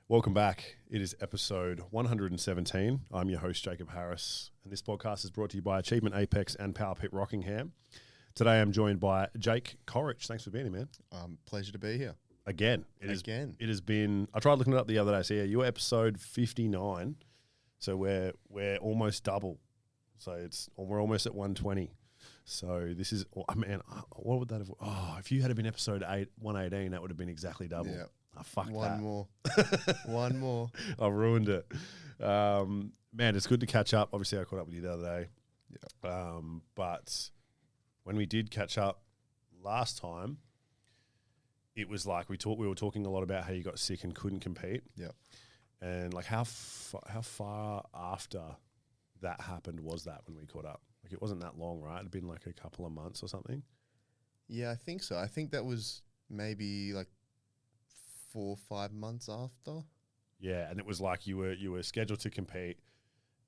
Welcome back. It is episode 117. I'm your host, Jacob Harris, and this podcast is brought to you by Achievement Apex and Power Pit Rockingham. Today I'm joined by Jayke Corich. Thanks for being here, man. Pleasure to be here. Again. It has been, I tried looking it up the other day, so yeah, you're episode 59, so we're almost double. So we're almost at 120. So this is, oh, man, what would that have, if you had been episode 118, that would have been exactly double. Yeah. Fuck One that. more. One more. I ruined it. Man, it's good to catch up. Obviously, I caught up with you the other day. Yeah. But when we did catch up last time, it was like we were talking a lot about how you got sick and couldn't compete. Yeah. And like how far after that happened was that when we caught up? Like it wasn't that long, right? It'd been like a couple of months or something. Yeah, I think so. I think that was maybe like 4 or 5 months after. Yeah, and it was like you were scheduled to compete,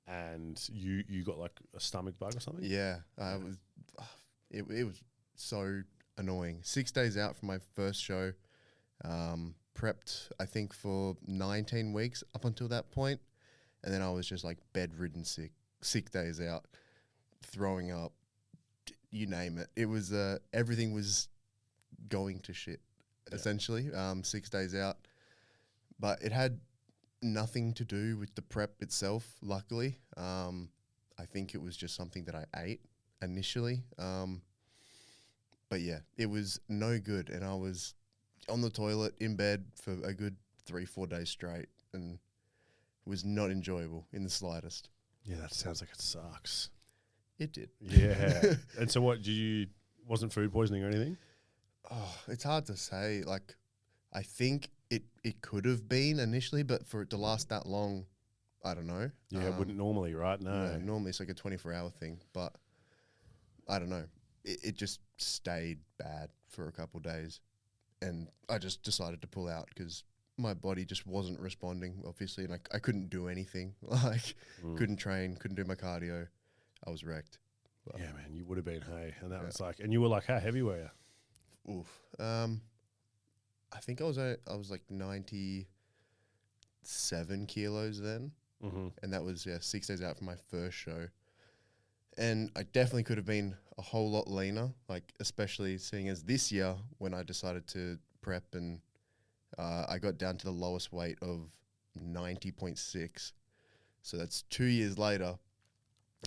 and you got like a stomach bug or something. Yeah, it was so annoying. 6 days out from my first show, prepped I think for 19 weeks up until that point, and then I was just like bedridden sick. 6 days out, throwing up, you name it. It was everything was going to shit. Essentially, 6 days out. But it had nothing to do with the prep itself, luckily. I think it was just something that I ate initially. But yeah, it was no good. And I was on the toilet in bed for a good 3-4 days straight. And it was not enjoyable in the slightest. Yeah, that sounds like it sucks. It did. Yeah. And so wasn't food poisoning or anything? Oh, it's hard to say. Like, I think it could have been initially, but for it to last that long, I don't know. Yeah, it wouldn't normally, right? No. Normally it's like a 24-hour thing, but I don't know. It just stayed bad for a couple of days, and I just decided to pull out because my body just wasn't responding, obviously, and I couldn't do anything. Like, couldn't train, couldn't do my cardio. I was wrecked. But Yeah, man, you would have been, hey. And that was like, and you were like, how heavy were you? oof. I think I was like 97 kilos then, and that was 6 days out from my first show. And I definitely could have been a whole lot leaner, like especially seeing as this year when I decided to prep and I got down to the lowest weight of 90.6. So that's 2 years later,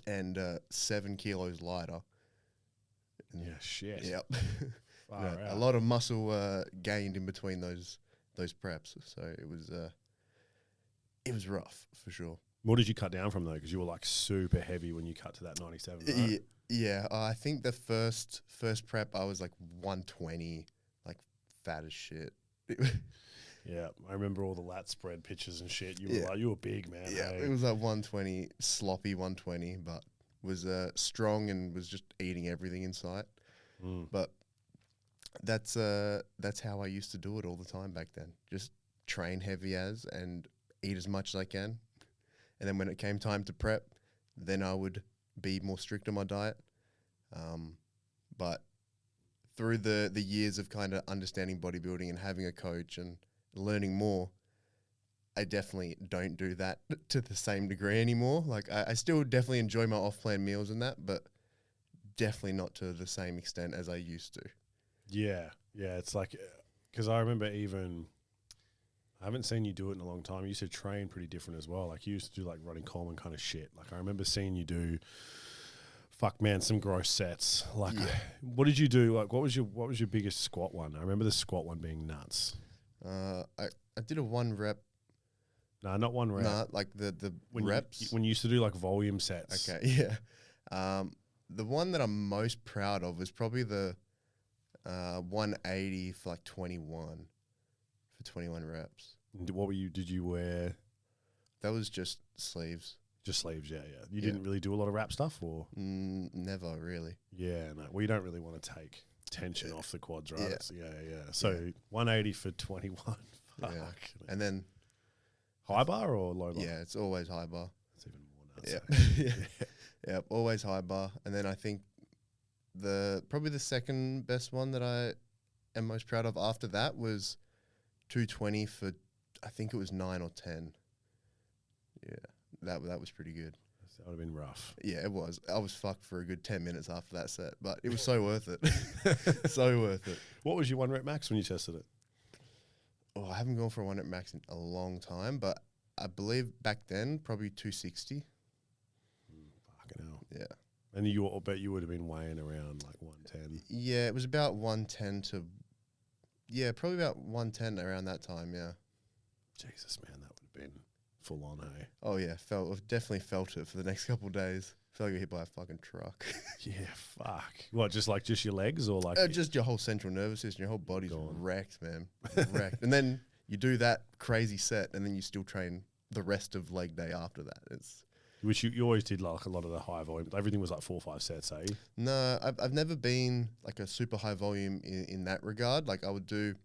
and 7 kilos lighter. And Yeah, shit. Yep. Far A out. lot of muscle gained in between those preps, so it was rough for sure. What did you cut down from though? Because you were like super heavy when you cut to that 97, right? Yeah. I think the first prep I was like 120, like fat as shit. Yeah, I remember all the lat spread pictures and shit. You were Yeah. like, you were big, man. Yeah, hey? it was like 120, sloppy 120, but was strong and was just eating everything in sight. But that's how I used to do it all the time back then. Just train heavy and eat as much as I can. And then when it came time to prep, then I would be more strict on my diet. But through the years of kind of understanding bodybuilding and having a coach and learning more, I definitely don't do that to the same degree anymore. Like I still definitely enjoy my off-plan meals and that, but definitely not to the same extent as I used to. Yeah, it's like, because I remember I haven't seen you do it in a long time. You used to train pretty different as well. Like you used to do like Ronnie Coleman kind of shit. Like I remember seeing you do, fuck man, some gross sets. Like, what did you do? Like, what was your biggest squat one? I remember the squat one being nuts. I did a 1 rep. No, not 1 rep. Nah, like the reps. When you used to do like volume sets. Okay, yeah. The one that I'm most proud of was probably the 180 for like 21 reps. Did you wear? That was just sleeves. Just sleeves, yeah. You didn't really do a lot of wrap stuff, or? Never really. Yeah, no. Well, you don't really want to take tension off the quads, right? Yeah. So 180 for 21. Fuck. Yeah. And then High bar or low bar? yeah, it's always high bar. It's even more nuts. Yeah. Yeah, always high bar. And then I think probably the second best one that I am most proud of after that was 220 for I think it was 9 or 10. Yeah, that was pretty good. That would have been rough. Yeah, it was. I was fucked for a good 10 minutes after that set, but it was so worth it. So worth it. What was your 1 rep max when you tested it? Oh, I haven't gone for a 1 rep max in a long time, but I believe back then probably 260. Fucking hell. Yeah. And I'll bet you would have been weighing around like 110. Yeah, it was about 110 to, yeah, probably about 110 around that time, yeah. Jesus, man, that would have been full on, hey? Oh, yeah, I've definitely felt it for the next couple of days. Felt like I got hit by a fucking truck. Yeah, fuck. What, just your legs or like? Just your whole central nervous system, your whole body's Gone. wrecked, man. Wrecked. And then you do that crazy set and then you still train the rest of leg day after that. It's Which you always did like a lot of the high volume. Everything was like 4 or 5 sets, eh? No, I've never been like a super high volume in that regard. Like I would do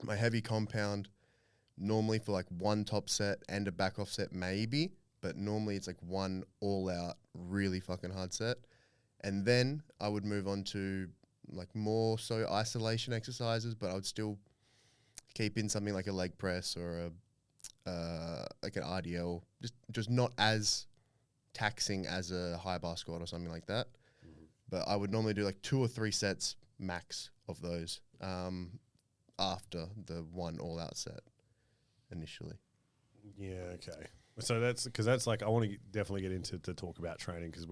my heavy compound normally for like 1 top set and a back off set maybe, but normally it's like 1 all out really fucking hard set. And then I would move on to like more so isolation exercises, but I would still keep in something like a leg press or like an RDL, just not as taxing as a high bar squat or something like that. But I would normally do like 2 or 3 sets max of those after the 1 all out set initially. Yeah, okay. So that's like I want to definitely get into to talk about training because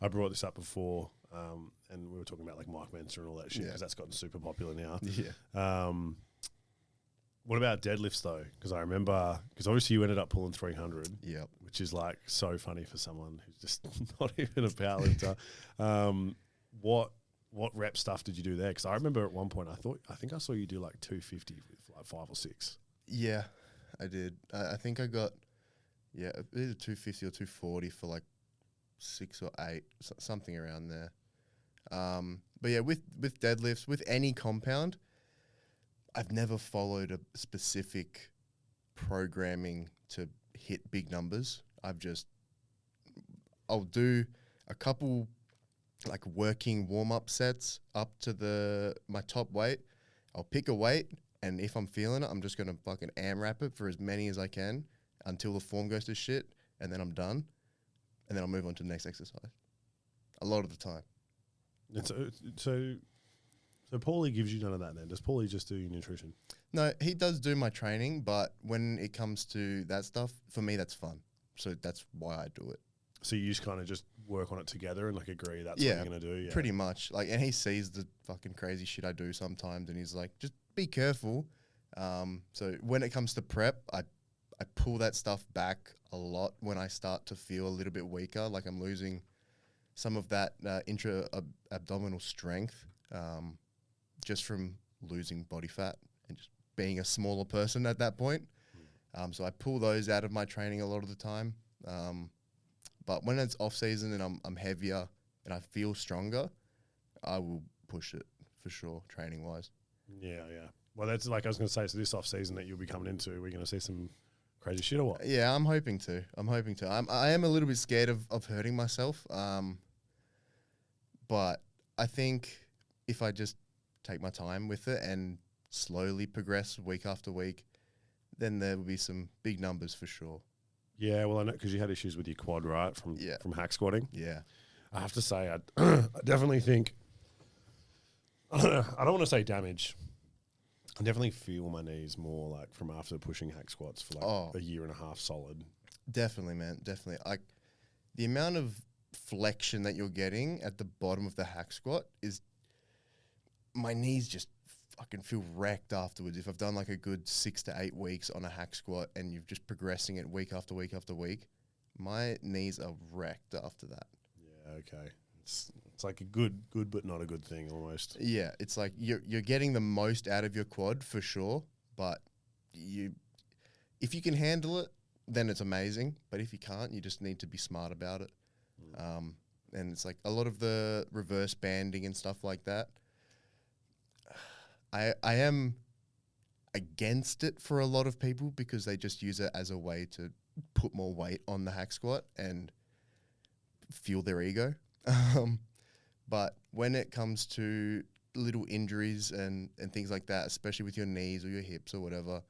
I brought this up before and we were talking about like Mike Mensa and all that shit because that's gotten super popular now. Yeah. What about deadlifts though? Because I remember obviously you ended up pulling 300. Yep. Which is like so funny for someone who's just not even a powerlifter. What rep stuff did you do there? Because I remember at one point I think I saw you do like 250 with like 5 or 6. Yeah, I did. I think I got either 250 or 240 for like 6 or 8, something around there. But yeah, with deadlifts, with any compound, I've never followed a specific programming to hit big numbers. I'll do a couple like working warm-up sets up to my top weight. I'll pick a weight, and if I'm feeling it, I'm just going to fucking AMRAP it for as many as I can until the form goes to shit, and then I'm done. And then I'll move on to the next exercise. A lot of the time. And so Paulie gives you none of that then? Does Paulie just do your nutrition? No, he does do my training, but when it comes to that stuff, for me, that's fun. So that's why I do it. So you just kind of just work on it together and like agree that's what you're going to do? Yeah, pretty much. Like, and he sees the fucking crazy shit I do sometimes, and he's like, just be careful. So when it comes to prep, I pull that stuff back a lot when I start to feel a little bit weaker, like I'm losing some of that intra-abdominal strength just from losing body fat and just being a smaller person at that point. So I pull those out of my training a lot of the time. But when it's off season and I'm heavier and I feel stronger, I will push it for sure, training wise. Yeah. Well, that's like I was going to say, so this off season that you'll be coming into, we're going to see some crazy shit or what? Yeah, I'm hoping to. I am a little bit scared of hurting myself. But I think if I just take my time with it and slowly progress week after week, then there will be some big numbers for sure. Yeah, well, I know because you had issues with your quad, right, from hack squatting. Yeah. I have to say, I definitely think, I don't want to say damage. I definitely feel my knees more like from after pushing hack squats for like a year and a half solid. Definitely, man. Definitely. Like the amount of flexion that you're getting at the bottom of the hack squat is, my knees just fucking feel wrecked afterwards. If I've done like a good 6 to 8 weeks on a hack squat and you're just progressing it week after week after week, my knees are wrecked after that. Yeah, okay. It's like a good but not a good thing almost. Yeah, it's like you're getting the most out of your quad for sure, but if you can handle it, then it's amazing. But if you can't, you just need to be smart about it. And it's like a lot of the reverse banding and stuff like that. I am against it for a lot of people because they just use it as a way to put more weight on the hack squat and fuel their ego. But when it comes to little injuries and things like that, especially with your knees or your hips or whatever,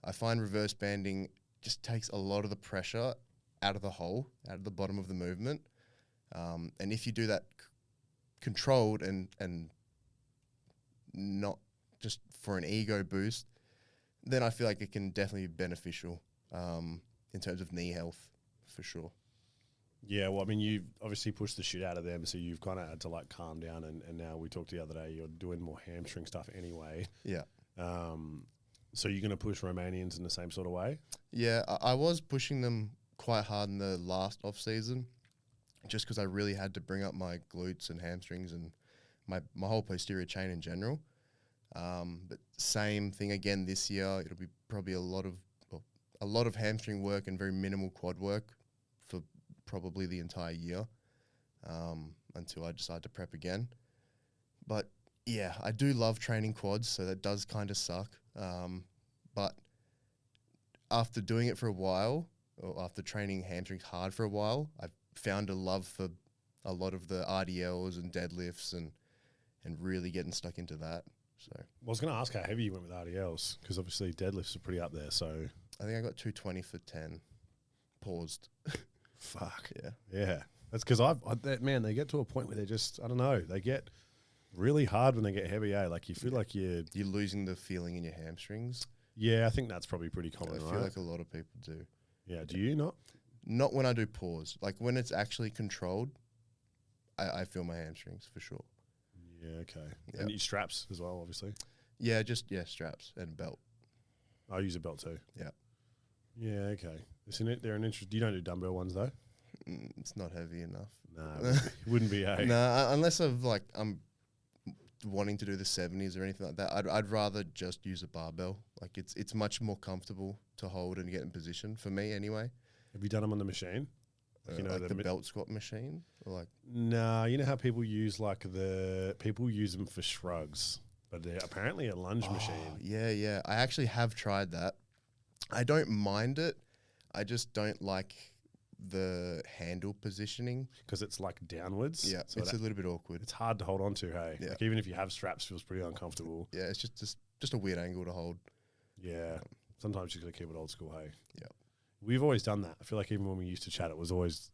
I find reverse banding just takes a lot of the pressure out of the hole, out of the bottom of the movement. And if you do that controlled and not just for an ego boost, then I feel like it can definitely be beneficial in terms of knee health, for sure. Yeah, well, I mean, you've obviously pushed the shit out of them, so you've kind of had to like calm down. And now we talked the other day, you're doing more hamstring stuff anyway. Yeah. So you're going to push Romanians in the same sort of way? Yeah, I was pushing them quite hard in the last off season, just because I really had to bring up my glutes and hamstrings and my whole posterior chain in general. But same thing again this year. It'll be probably a lot of hamstring work and very minimal quad work for probably the entire year until I decide to prep again. But yeah, I do love training quads, so that does kind of suck. But after doing it for a while, or after training hamstrings hard for a while, I've found a love for a lot of the RDLs and deadlifts and really getting stuck into that. So I was going to ask how heavy you went with RDLs, because obviously deadlifts are pretty up there. So I think I got 220 for 10. Paused. fuck. Yeah. That's because man, they get to a point where they're just, I don't know, they get really hard when they get heavy. Like you feel like you're losing the feeling in your hamstrings. Yeah, I think that's probably pretty common, I right? feel like a lot of people do. Yeah, do you not? Not when I do pause. Like when it's actually controlled, I feel my hamstrings for sure. Yeah, okay. Yep. And your straps as well, obviously. Yeah, straps and belt. I use a belt too. Yeah. Yeah, okay. Isn't it? They're an interest. You don't do dumbbell ones though. It's not heavy enough. No, it wouldn't be. Unless I'm wanting to do the 70s or anything like that. I'd rather just use a barbell. Like it's much more comfortable to hold and get in position for me anyway. Have you done them on the machine? Like the belt squat machine? Or like nah, you know how people use people use them for shrugs, but they're apparently a lunge machine. Yeah. I actually have tried that. I don't mind it. I just don't like the handle positioning. Because it's like downwards. Yeah, so it's a little bit awkward. It's hard to hold on to, hey? Yeah. Like even if you have straps, it feels pretty uncomfortable. Yeah, it's just a weird angle to hold. Yeah. Sometimes you got to keep it old school, hey? Yeah. We've always done that. I feel like even when we used to chat, it was always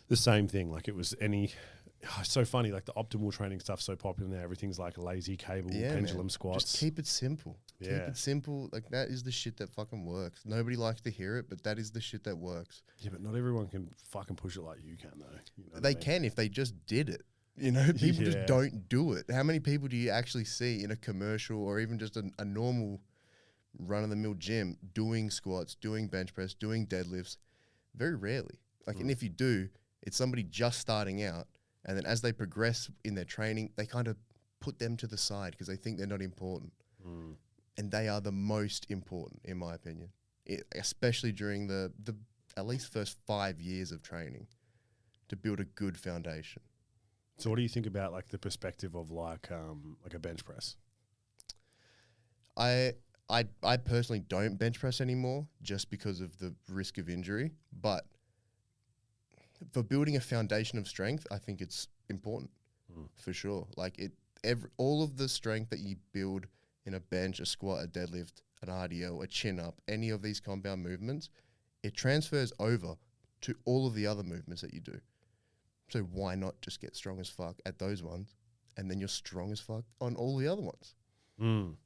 the same thing. Like it was it's so funny. Like the optimal training stuff's so popular now. Everything's like lazy cable, pendulum squats. Just keep it simple. Yeah. Keep it simple. Like that is the shit that fucking works. Nobody likes to hear it, but that is the shit that works. Yeah, but not everyone can fucking push it like you can, though. You know they can if they just did it. You know, people just don't do it. How many people do you actually see in a commercial or even just a normal run-of-the-mill gym doing squats, doing bench press, doing deadlifts? Very rarely. And if you do, it's somebody just starting out, and then as they progress in their training, they kind of put them to the side because they think they're not important. And they are the most important, in my opinion, especially during the at least first 5 years of training to build a good foundation. So what do you think about like the perspective of like a bench press? I personally don't bench press anymore just because of the risk of injury, but for building a foundation of strength, I think it's important for sure. Like all of the strength that you build in a bench, a squat, a deadlift, an RDL, a chin up, any of these compound movements, it transfers over to all of the other movements that you do. So why not just get strong as fuck at those ones, and then you're strong as fuck on all the other ones? No,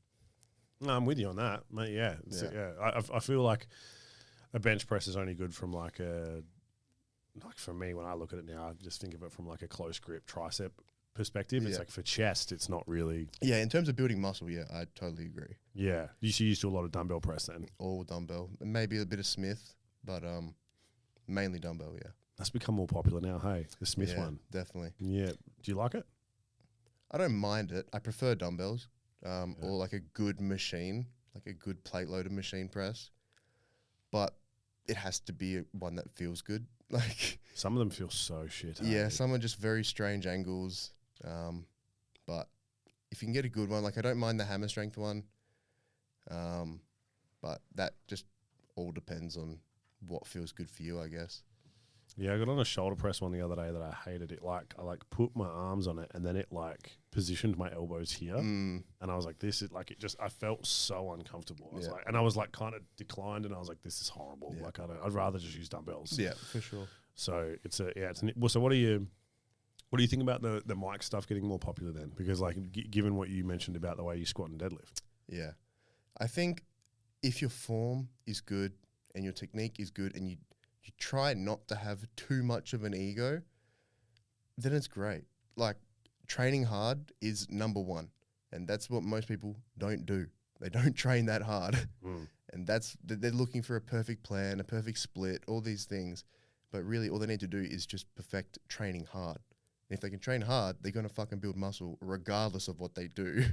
I'm with you on that, mate. Yeah. I feel like a bench press is only good from like for me, when I look at it now, I just think of it from like a close grip tricep perspective. It's like for chest, it's not really. Yeah, in terms of building muscle, yeah, I totally agree. Yeah. You used to do a lot of dumbbell press then. All dumbbell. Maybe a bit of Smith, but mainly dumbbell, yeah. That's become more popular now, hey? The Smith one. Definitely. Yeah. Do you like it? I don't mind it. I prefer dumbbells or like a good machine, like a good plate-loaded machine press. But it has to be one that feels good. Like some of them feel so shit. Yeah, some are just very strange angles. But if you can get a good one, like I don't mind the hammer strength one. But that just all depends on what feels good for you, I guess. Yeah, I got on a shoulder press one the other day that I hated it. Like I like put my arms on it and then it like positioned my elbows here, and I was like, "This is like it." Just I felt so uncomfortable. I was like, and I was like kind of declined, and I was like, "This is horrible." Like I'd rather just use dumbbells. Yeah, for sure. So it's well. So what do you think about the mic stuff getting more popular then? Because like given what you mentioned about the way you squat and deadlift. Yeah, I think if your form is good and your technique is good, and you try not to have too much of an ego, then it's great. Like, training hard is number one, and that's what most people don't do. They don't train that hard, and they're looking for a perfect plan, a perfect split, all these things. But really, all they need to do is just perfect training hard. And if they can train hard, they're going to fucking build muscle regardless of what they do.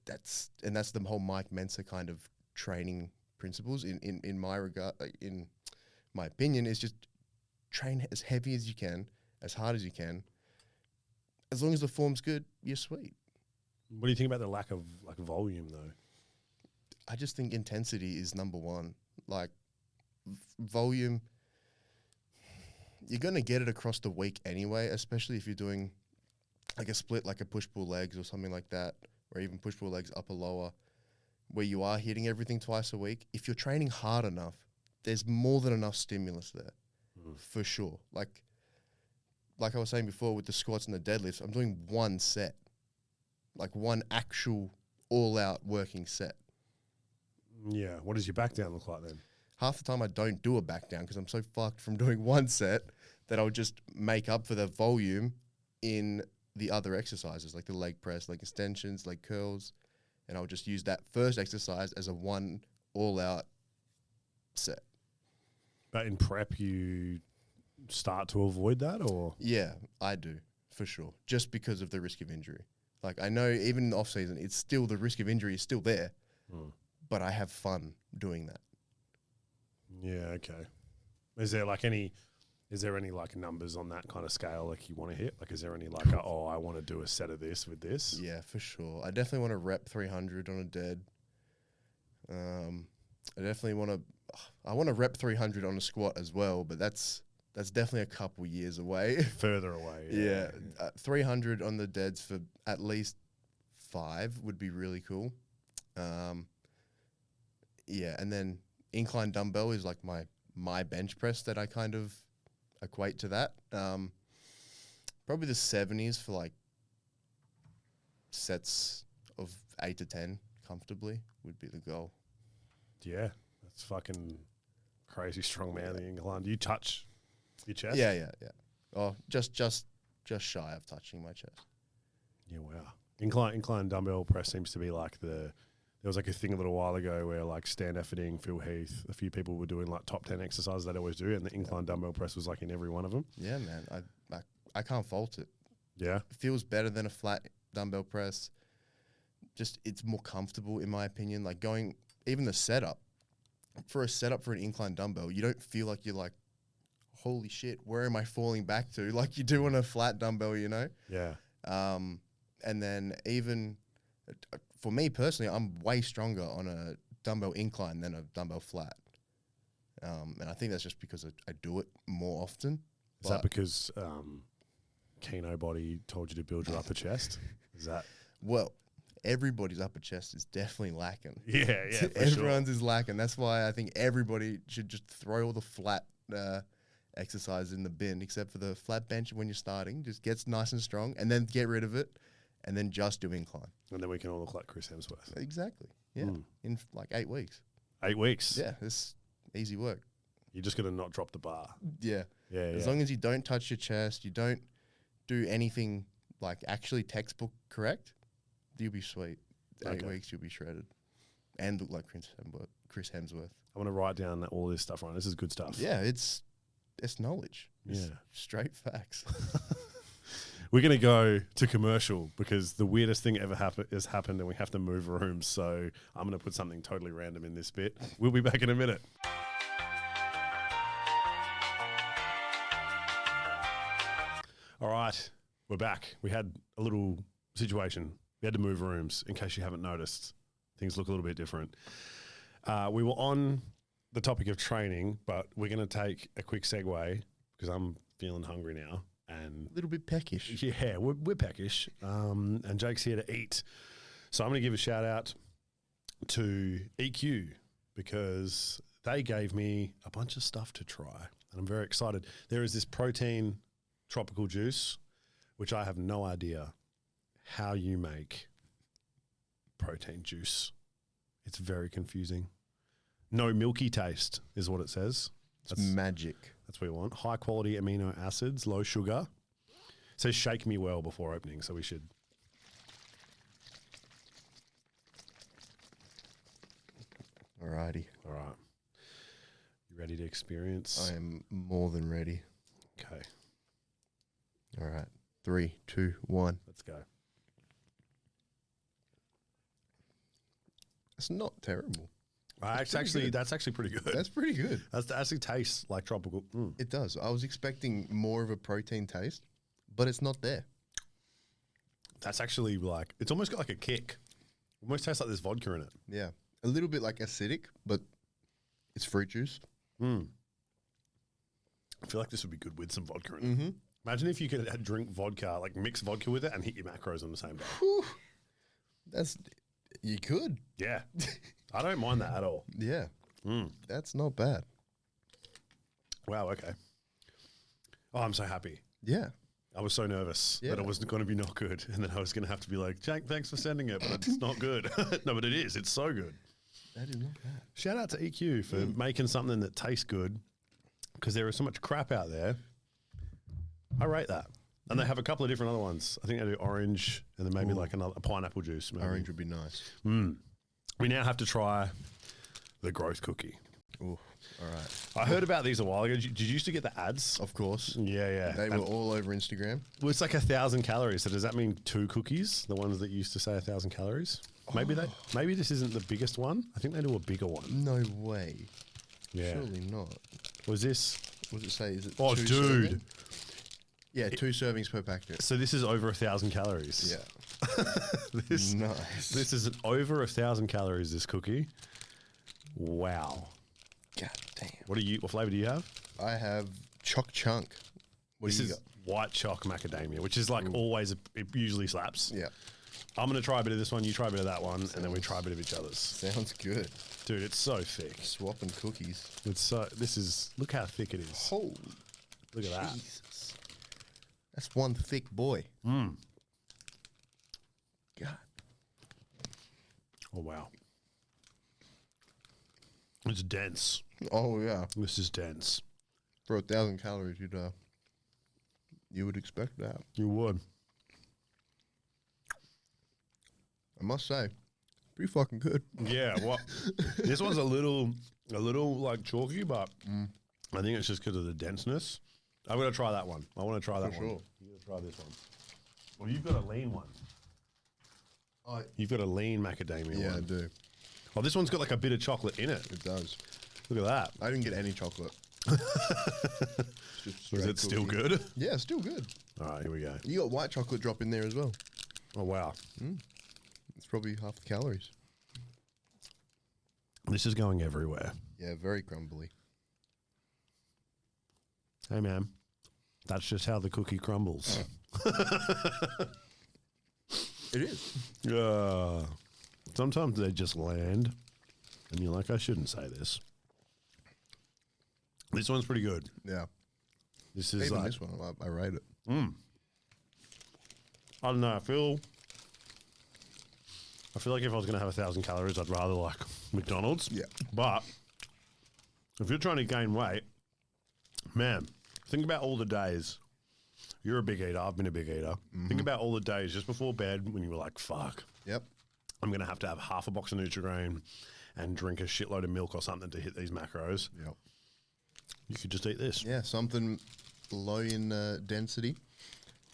That's the whole Mike Mensa kind of training principles in my regard, in my opinion, is just train as heavy as you can, as hard as you can. As long as the form's good, you're sweet. What do you think about the lack of like volume though? I just think intensity is number one. Like volume, you're going to get it across the week anyway, especially if you're doing like a split, like a push-pull legs or something like that, or even push-pull legs upper lower, where you are hitting everything twice a week. If you're training hard enough, there's more than enough stimulus there, for sure. Like I was saying before with the squats and the deadlifts, I'm doing one set, like one actual all-out working set. Yeah. What does your back down look like then? Half the time I don't do a back down because I'm so fucked from doing one set that I'll just make up for the volume in the other exercises, like the leg press, leg extensions, leg curls, and I'll just use that first exercise as a one all-out set. But in prep, you start to avoid that, or? Yeah, I do, for sure, just because of the risk of injury. Like, I know even in the off-season, it's still, the risk of injury is still there, but I have fun doing that. Yeah, okay. Is there any like numbers on that kind of scale like you want to hit? Like, is there any like, I want to do a set of this with this? Yeah, for sure. I definitely want to rep 300 on a dead. I want to rep 300 on a squat as well, but that's definitely a couple years away. Further away. Yeah. 300 on the deads for at least 5 would be really cool. Yeah, and then incline dumbbell is like my bench press that I kind of equate to that. Probably the 70s for like sets of 8 to 10 comfortably would be the goal. Yeah, that's fucking crazy strong, man. The incline. Do you touch your chest? Yeah. Oh, just shy of touching my chest. Yeah, wow. Incline dumbbell press seems to be like there was like a thing a little while ago where like Stan Efferding, Phil Heath, a few people were doing like top 10 exercises they always do, and the incline dumbbell press was like in every one of them. Yeah, man. I can't fault it. Yeah. It feels better than a flat dumbbell press. Just, it's more comfortable in my opinion. Like going, even the setup, for a setup for an incline dumbbell, you don't feel like you're like, holy shit, where am I falling back to? Like you do on a flat dumbbell, you know? Yeah. And then even for me personally, I'm way stronger on a dumbbell incline than a dumbbell flat. And I think that's just because I do it more often. Is that because Keno Body told you to build your upper chest? Is that? Well, everybody's upper chest is definitely lacking. Yeah, Everyone's is lacking. That's why I think everybody should just throw all the flat exercises in the bin, except for the flat bench when you're starting. Just gets nice and strong, and then get rid of it, and then just do incline. And then we can all look like Chris Hemsworth. Exactly. Yeah. In like 8 weeks. 8 weeks? Yeah, it's easy work. You're just going to not drop the bar. Yeah. Yeah. As long as you don't touch your chest, you don't do anything like actually textbook correct, you'll be sweet. 8 weeks, you'll be shredded. And look like Chris Hemsworth. I want to write down all this stuff, right? This is good stuff. Yeah, it's knowledge. It's Yeah. straight facts. We're going to go to commercial because the weirdest thing ever has happened and we have to move rooms. So I'm going to put something totally random in this bit. We'll be back in a minute. All right, we're back. We had a little situation. We had to move rooms in case you haven't noticed. Things look a little bit different. We were on the topic of training, but we're going to take a quick segue because I'm feeling hungry now. And A little bit peckish. yeah, we're peckish. And Jake's here to eat. So I'm going to give a shout out to EQ because they gave me a bunch of stuff to try. And I'm very excited. There is this protein tropical juice, which I have no idea how you make protein juice. It's very confusing. No milky taste is what it says. It's magic. That's what we want. High quality amino acids, low sugar. It says shake me well before opening, so we should. Alrighty. All right. You ready to experience? I am more than ready. Okay, All right. 3, 2, 1. let's go. It's not terrible. That's actually pretty good. That's pretty good. That actually tastes like tropical. It does. I was expecting more of a protein taste, but it's not there. That's actually like, it's almost got like a kick. Almost tastes like there's vodka in it. Yeah. A little bit like acidic, but it's fruit juice. I feel like this would be good with some vodka in it. Mm-hmm. Imagine if you could drink vodka, like mix vodka with it and hit your macros on the same day. You could. Yeah. I don't mind that at all. Yeah. That's not bad. Wow, okay. Oh, I'm so happy. Yeah. I was so nervous that it wasn't going to be not good. And then I was going to have to be like, Jake, thanks for sending it, but it's not good. No, but it is. It's so good. That is not bad. Shout out to EQ for making something that tastes good because there is so much crap out there. I rate that. And they have a couple of different other ones. I think they do orange and then maybe like a pineapple juice. Maybe. Orange would be nice. We now have to try the growth cookie. Ooh. All right. I heard about these a while ago. Did you used to get the ads? Of course. Yeah. They were all over Instagram. Well, it's like 1,000 calories. So does that mean 2 cookies? The ones that used to say 1,000 calories? Maybe this isn't the biggest one. I think they do a bigger one. No way. Yeah. Surely not. Was this? What does it say? Is it Oh, 2 dude. servings? Yeah, 2 servings per packet. So this is over 1,000 calories. Yeah. Nice. This is over 1,000 calories. This cookie. Wow. God damn. What flavor do you have? I have choc chunk. What This do you is white choc macadamia, which is like always. It usually slaps. got? Yeah. I'm gonna try a bit of this one. You try a bit of that one, and then we try a bit of each other's. Sounds good. Dude, it's so thick. Swapping cookies. It's so. This is. Look how thick it is. Holy Look at that. Jesus. That's one thick boy. God. Oh wow. It's dense. Oh yeah. This is dense. For 1,000 calories, you would expect that. You would. I must say, pretty fucking good. Yeah. What? This one's a little like chalky, but I think it's just because of the denseness. I'm gonna try that one. I want to try that For one. sure. I'm gonna try this one. Well, you've got a lean one. Oh, You've got a lean macadamia yeah, I one. do. Oh, this one's got like a bit of chocolate in it. It does. Look at that. I didn't get any chocolate. Is Just straight it still cookie. good? Yeah, still good. All right, here we go. You got white chocolate drop in there as well. Oh wow, It's probably half the calories. this is going everywhere. Yeah, very crumbly. Hey man, that's just how the cookie crumbles. It is. Sometimes they just land, and you're like, I shouldn't say this. This one's pretty good. Yeah. This is Even like, this one, I rate it. I don't know. I feel like if I was going to have 1,000 calories, I'd rather like McDonald's. Yeah. But if you're trying to gain weight, man, think about all the days. You're a big eater. I've been a big eater. Think about all the days just before bed when you were like, fuck, Yep. I'm going to have half a box of Nutri-Grain and drink a shitload of milk or something to hit these macros. Yep. You could just eat this. Yeah, something low in density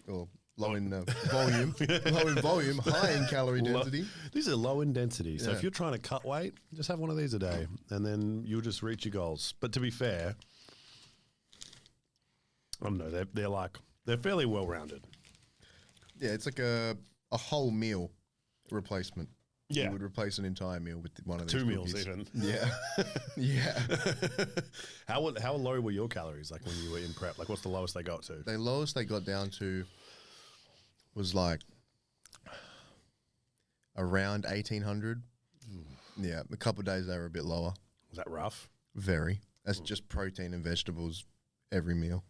or low in volume. Low in volume, high in calorie density. These are low in density. So Yeah. if you're trying to cut weight, just have one of these a day and then you'll just reach your goals. But to be fair, I don't know, they're fairly well rounded. Yeah, it's like a whole meal replacement. Yeah. You would replace an entire meal with one of these 2 meals cookies. even. Yeah. Yeah. How low were your calories like when you were in prep? Like what's the lowest they got to? The lowest they got down to was like around 1,800. Yeah, a couple of days they were a bit lower. Was that rough? Very. That's just protein and vegetables every meal.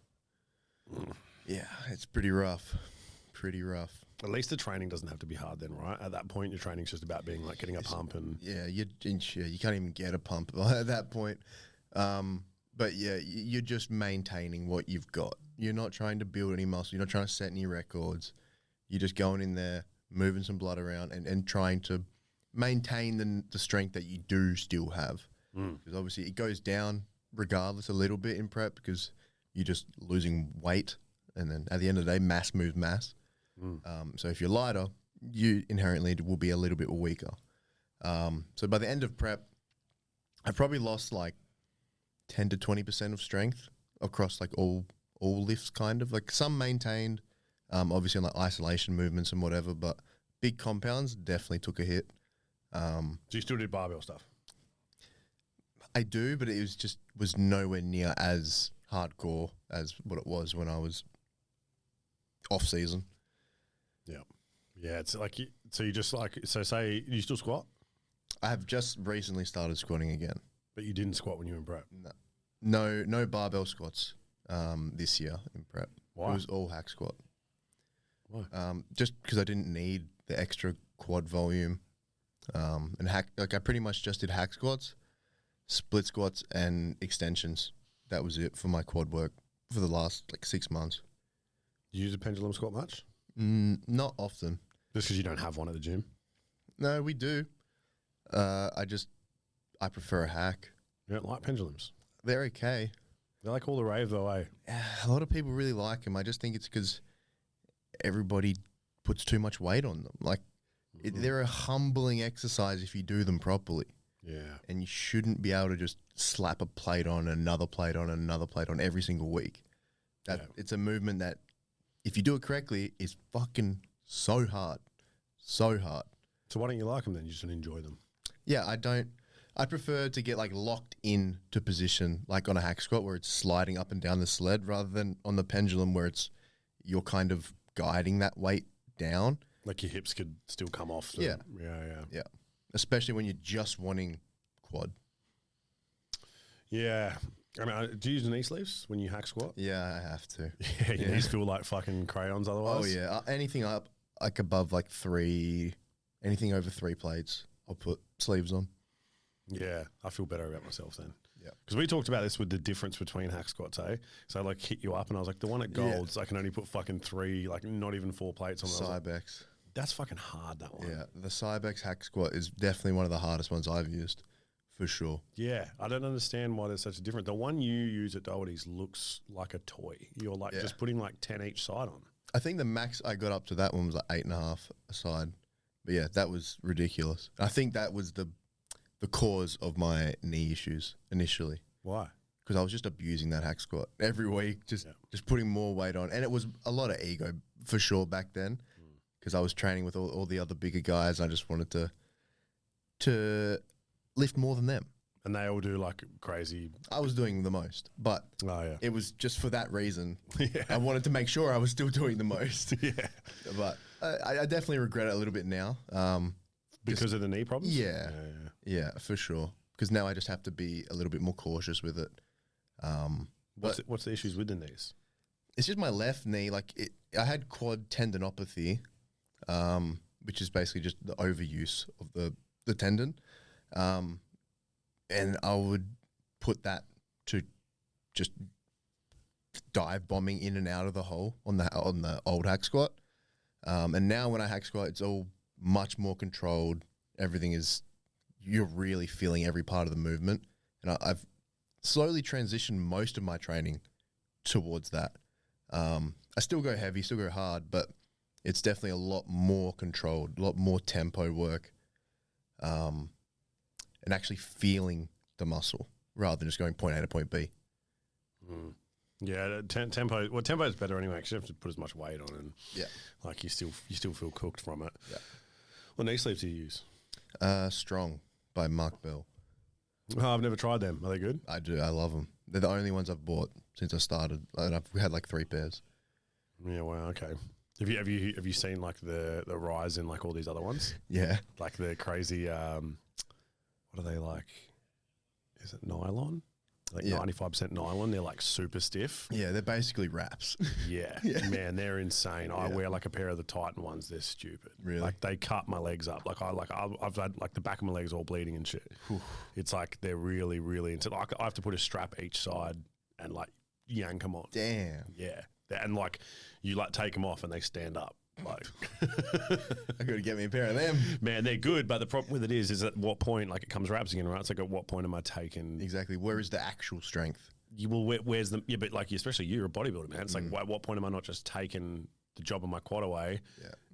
Yeah, it's pretty rough. Pretty rough. At least the training doesn't have to be hard then, right? At that point, your training's just about being like getting a pump and... Yeah, you can't even get a pump at that point. But yeah, you're just maintaining what you've got. You're not trying to build any muscle. You're not trying to set any records. You're just going in there, moving some blood around and trying to maintain the strength that you do still have. Because obviously it goes down regardless a little bit in prep because you're just losing weight. And then at the end of the day, mass moves mass. So if you're lighter, you inherently will be a little bit weaker. So by the end of prep, I probably lost like 10 to 20% of strength across like all lifts kind of. Like some maintained, obviously on like isolation movements and whatever, but big compounds definitely took a hit. So you still did barbell stuff? I do, but it was nowhere near as hardcore as what it was when I was off season. Yeah. Yeah, it's like, so you just like, so say you still squat? I have just recently started squatting again. But you didn't squat when you were in prep? No barbell squats this year in prep. Why? It was all hack squat. Why? Just because I didn't need the extra quad volume. And I pretty much just did hack squats, split squats, and extensions. That was it for my quad work for the last like 6 months. Do you use a pendulum squat much? Not often. Just because you don't have one at the gym? No, we do. I prefer a hack. You don't like pendulums? They're okay. They're like all the rave though, eh? A lot of people really like them. I just think it's because everybody puts too much weight on them. Like, they're a humbling exercise if you do them properly. Yeah. And you shouldn't be able to just slap a plate on, another plate on, another plate on every single week. It's a movement that, if you do it correctly, is fucking so hard. So hard. So why don't you like them then? You just don't enjoy them? Yeah, I don't. I prefer to get like locked in to position, like on a hack squat where it's sliding up and down the sled, rather than on the pendulum where you're kind of guiding that weight down. Like your hips could still come off. Yeah. Yeah. Especially when you're just wanting quad. Yeah. I mean, do you use knee sleeves when you hack squat? Yeah, I have to. Yeah, your knees feel like fucking crayons otherwise. Oh yeah, anything up like above like 3, anything over 3 plates, I'll put sleeves on. Yeah, I feel better about myself then. Yeah. Because we talked about this with the difference between hack squats, eh? So I like hit you up and I was like, the one at Gold's, I can only put fucking 3, like not even 4 plates on. Cybex. That's fucking hard, that one. Yeah, the Cybex hack squat is definitely one of the hardest ones I've used, for sure. Yeah, I don't understand why there's such a difference. The one you use at Doherty's looks like a toy. You're like just putting like 10 each side on. I think the max I got up to that one was like 8.5 a side. But yeah, that was ridiculous. I think that was the cause of my knee issues initially. Why? Because I was just abusing that hack squat every week, just putting more weight on. And it was a lot of ego for sure back then, because I was training with all the other bigger guys. I just wanted to lift more than them. And they all do like crazy. I was doing the most, but it was just for that reason. I wanted to make sure I was still doing the most. But I definitely regret it a little bit now. Because of the knee problems? Yeah, for sure. Because now I just have to be a little bit more cautious with it. What's the issues with the knees? It's just my left knee. Like I had quad tendinopathy, which is basically just the overuse of the tendon. And I would put that to just dive bombing in and out of the hole on the old hack squat. And now when I hack squat, it's all much more controlled. Everything is, you're really feeling every part of the movement. And I've slowly transitioned most of my training towards that. I still go heavy, still go hard, but it's definitely a lot more controlled, a lot more tempo work. And actually feeling the muscle rather than just going point A to point B. Yeah, tempo. Well, tempo is better anyway because you have to put as much weight on, and like you still feel cooked from it. Yeah. What knee sleeves do you use? Strong by Mark Bell. Oh, I've never tried them. Are they good? I do. I love them. They're the only ones I've bought since I started. And I've had like 3 pairs. Yeah, wow, okay. Have you seen like the rise in like all these other ones? Yeah. Like the crazy what are they like? Is it nylon? Like 95% nylon. They're like super stiff. Yeah, they're basically wraps. Yeah. Man, they're insane. I wear like a pair of the Titan ones. They're stupid. Really? Like they cut my legs up. I've had like the back of my legs all bleeding and shit. It's like they're really, really into. Like I have to put a strap each side and like yank them on. Damn. Yeah. And like you like take them off and they stand up. Like I gotta get me a pair of them. Man, they're good, but the problem with it is at what point like it comes wraps again, right? It's like at what point am I taking Exactly. Where is the actual strength? you will where's the but like especially you're a bodybuilder, man. It's like at what point am I not just taking the job of my quad away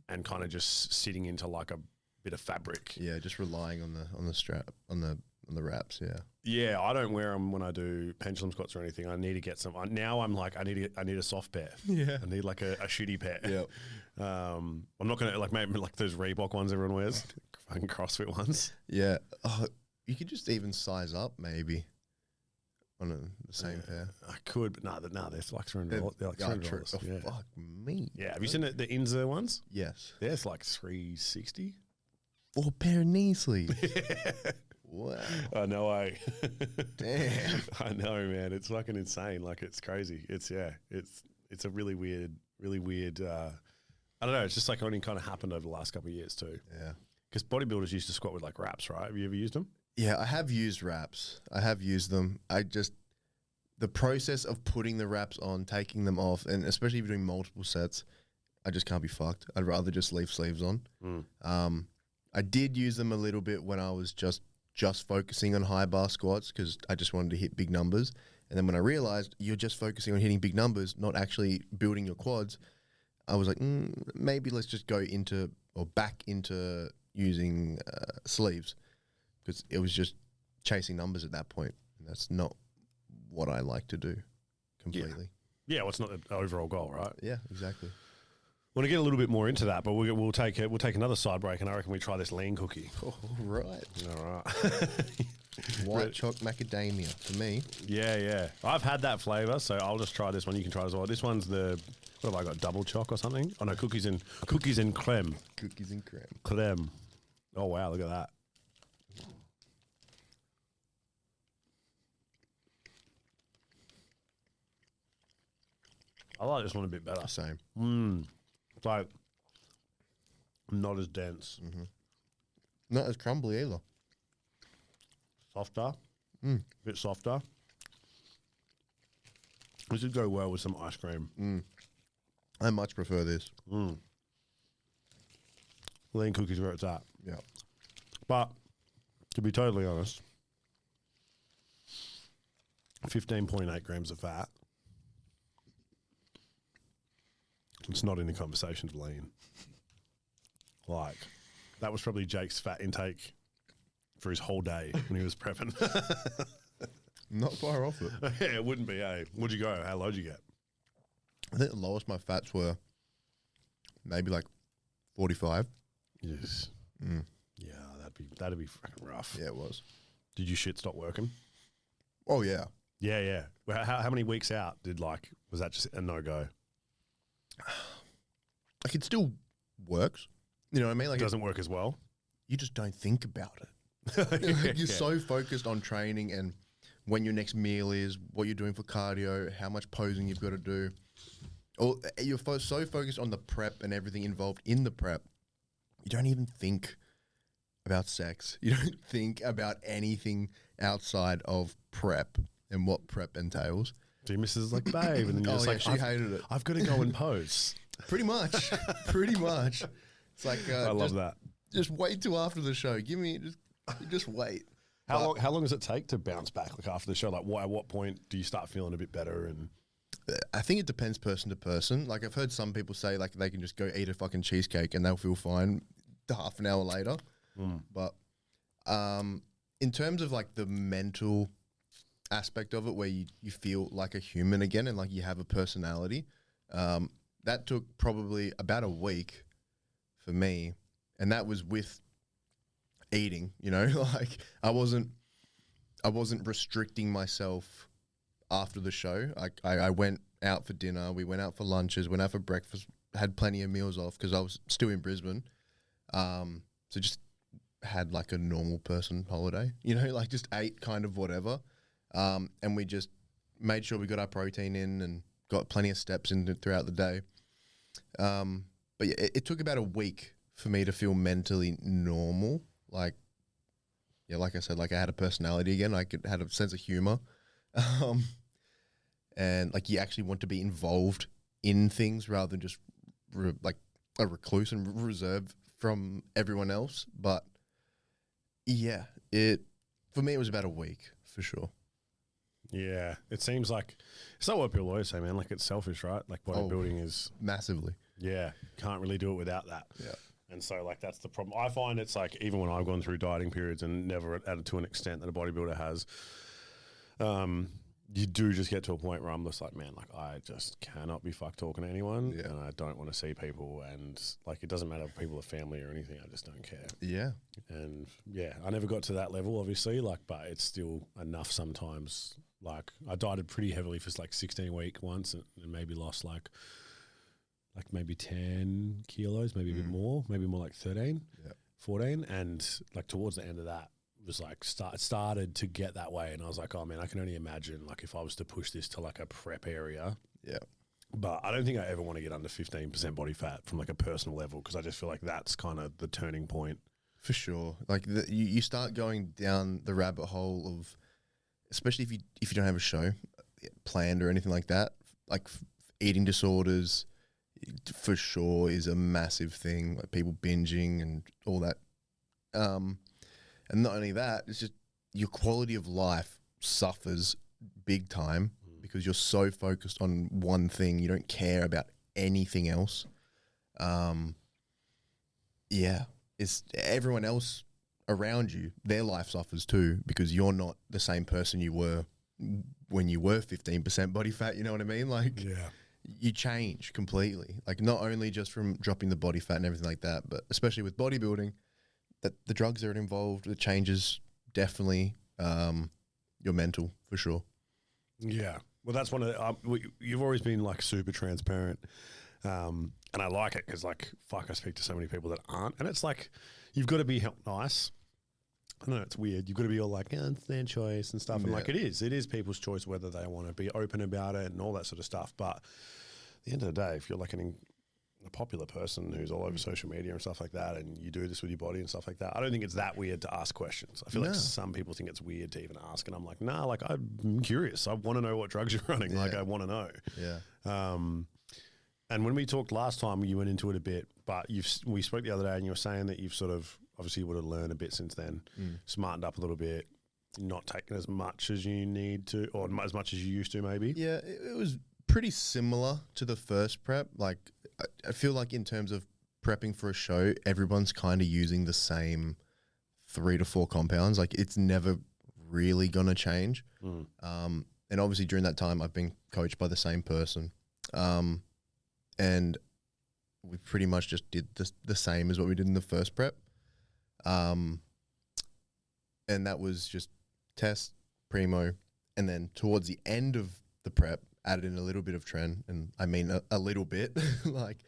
and kind of just sitting into like a bit of fabric? Yeah, just relying on the strap on the wraps. Yeah. Yeah, I don't wear them when I do pendulum squats or anything. I need to get some. Now I'm like I need a soft pair. Yeah, I need like a shitty pair. Yeah. I'm not gonna like maybe like those Reebok ones everyone wears, fucking CrossFit ones. Yeah. Oh, you could just even size up maybe on the same pair. I could, but no, they're like $300. They're like $300. Oh, Yeah. fuck me. Yeah. Have you seen the Inza ones? Yes. They're like $360. For a pair of knee sleeves. Wow. I know. Damn. I know, man. It's fucking insane. Like it's crazy. It's a really weird. I don't know. It's just like only kind of happened over the last couple of years too. Yeah. Because bodybuilders used to squat with like wraps, right? Have you ever used them? Yeah, I have used wraps. I have used them. The process of putting the wraps on, taking them off, and especially if you're doing multiple sets, I just can't be fucked. I'd rather just leave sleeves on. I did use them a little bit when I was just focusing on high bar squats because I just wanted to hit big numbers. And then when I realized you're just focusing on hitting big numbers, not actually building your quads, I was like, maybe let's just go into or back into using sleeves because it was just chasing numbers at that point. And that's not what I like to do completely. Yeah, well, it's not the overall goal, right? Yeah, exactly. Want to get a little bit more into that, but we'll take another side break, and I reckon we try this lean cookie. All right. All right. White choc macadamia for me. Yeah. I've had that flavor, so I'll just try this one. You can try it as well. This one's what have I got? Double choc or something? Oh no, cookies and creme. Cookies and creme. Creme. Oh wow, look at that. I like this one a bit better. Same. It's like not as dense. Not as crumbly either. Softer. A bit softer. This would go well with some ice cream. I much prefer this. Lean cookies where it's at. Yeah. But to be totally honest, 15.8 grams of fat. It's not in the conversations of lean. Like, that was probably Jake's fat intake for his whole day when he was prepping. Not far off it. Yeah, it wouldn't be, eh? What'd you go? How low did you get? I think the lowest my fats were maybe like 45. Yes. Yeah, that'd be fucking rough. Yeah, it was. Did your shit stop working? Oh, yeah. Yeah. Well, how many weeks out was that just a no-go? Like, it still works. You know what I mean? Like, It doesn't work as well? you just don't think about it. You're so focused on training and when your next meal is, what you're doing for cardio, how much posing you've got to do. Or you're so focused on the prep and everything involved in the prep, you don't even think about sex. You don't think about anything outside of prep and what prep entails. So your missus is like, babe, and then you're just like, she hated it. I've got to go and pose. Pretty much. Pretty much. It's like I love that. Just wait till after the show. Just wait. How long does it take to bounce back? Like after the show, like at what point do you start feeling a bit better? And I think it depends person to person. Like I've heard some people say like they can just go eat a fucking cheesecake and they'll feel fine half an hour later. But in terms of like the mental aspect of it where you feel like a human again and like you have a personality, that took probably about a week for me. And that was with eating, like I wasn't restricting myself after the show. I went out for dinner, we went out for lunches, went out for breakfast, had plenty of meals off because I was still in Brisbane. So just had like a normal person holiday, like just ate kind of whatever. And we just made sure we got our protein in and got plenty of steps in throughout the day. But yeah, it took about a week for me to feel mentally normal. Like I said, like I had a personality again. I had a sense of humor. And like you actually want to be involved in things rather than just like a recluse and reserved from everyone else. But yeah, for me, it was about a week for sure. Yeah, it seems like it's not what people always say, man. Like it's selfish, right? Like bodybuilding is massively. Yeah, can't really do it without that. Yeah. And so, like, that's the problem. I find it's like, even when I've gone through dieting periods and never added to an extent that a bodybuilder has, you do just get to a point where I'm just like, man, like, I just cannot be fucked talking to anyone. Yeah. And I don't want to see people. And, like, it doesn't matter if people are family or anything. I just don't care. Yeah. And, yeah, I never got to that level, obviously, like, but it's still enough sometimes. Like, I dieted pretty heavily for, like, 16 week once and maybe lost, like maybe 10 kilos, maybe a bit more, maybe more like 13, 14. And like towards the end of that was like started to get that way. And I was like, oh man, I can only imagine like if I was to push this to like a prep area. Yeah. But I don't think I ever want to get under 15% body fat from like a personal level, because I just feel like that's kind of the turning point. For sure. Like you start going down the rabbit hole of, especially if you don't have a show planned or anything like that, like eating disorders, for sure is a massive thing, like people binging and all that. And not only that, it's just your quality of life suffers big time because you're so focused on one thing. You don't care about anything else. Yeah, it's everyone else around you, their life suffers too because you're not the same person you were when you were 15% body fat, you know what I mean? Like, Yeah. You change completely. Like not only just from dropping the body fat and everything like that, but especially with bodybuilding, that the drugs that are involved, the changes definitely your mental for sure. Yeah. Well, that's one of the, you've always been like super transparent. And I like it because like, fuck, I speak to so many people that aren't. And it's like, you've got to be nice. I know it's weird. You've got to be all like, it's their choice and stuff. And like, it is people's choice whether they want to be open about it and all that sort of stuff. But at the end of the day, if you're like a popular person who's all over social media and stuff like that, and you do this with your body and stuff like that, I don't think it's that weird to ask questions. I feel like some people think it's weird to even ask. And I'm like, nah, like I'm curious. I want to know what drugs you're running. Like I want to know. Yeah. And when we talked last time, you went into it a bit, but we spoke the other day and you were saying that you've sort of, obviously you would have learned a bit since then, smartened up a little bit, not taking as much as you need to, or as much as you used to maybe. Yeah, it was pretty similar to the first prep. Like I feel like in terms of prepping for a show, everyone's kind of using the same 3 to 4 compounds. Like it's never really going to change. And obviously during that time, I've been coached by the same person. And we pretty much just did the same as what we did in the first prep. And that was just test, primo, and then towards the end of the prep, added in a little bit of trend. And I mean a little bit, like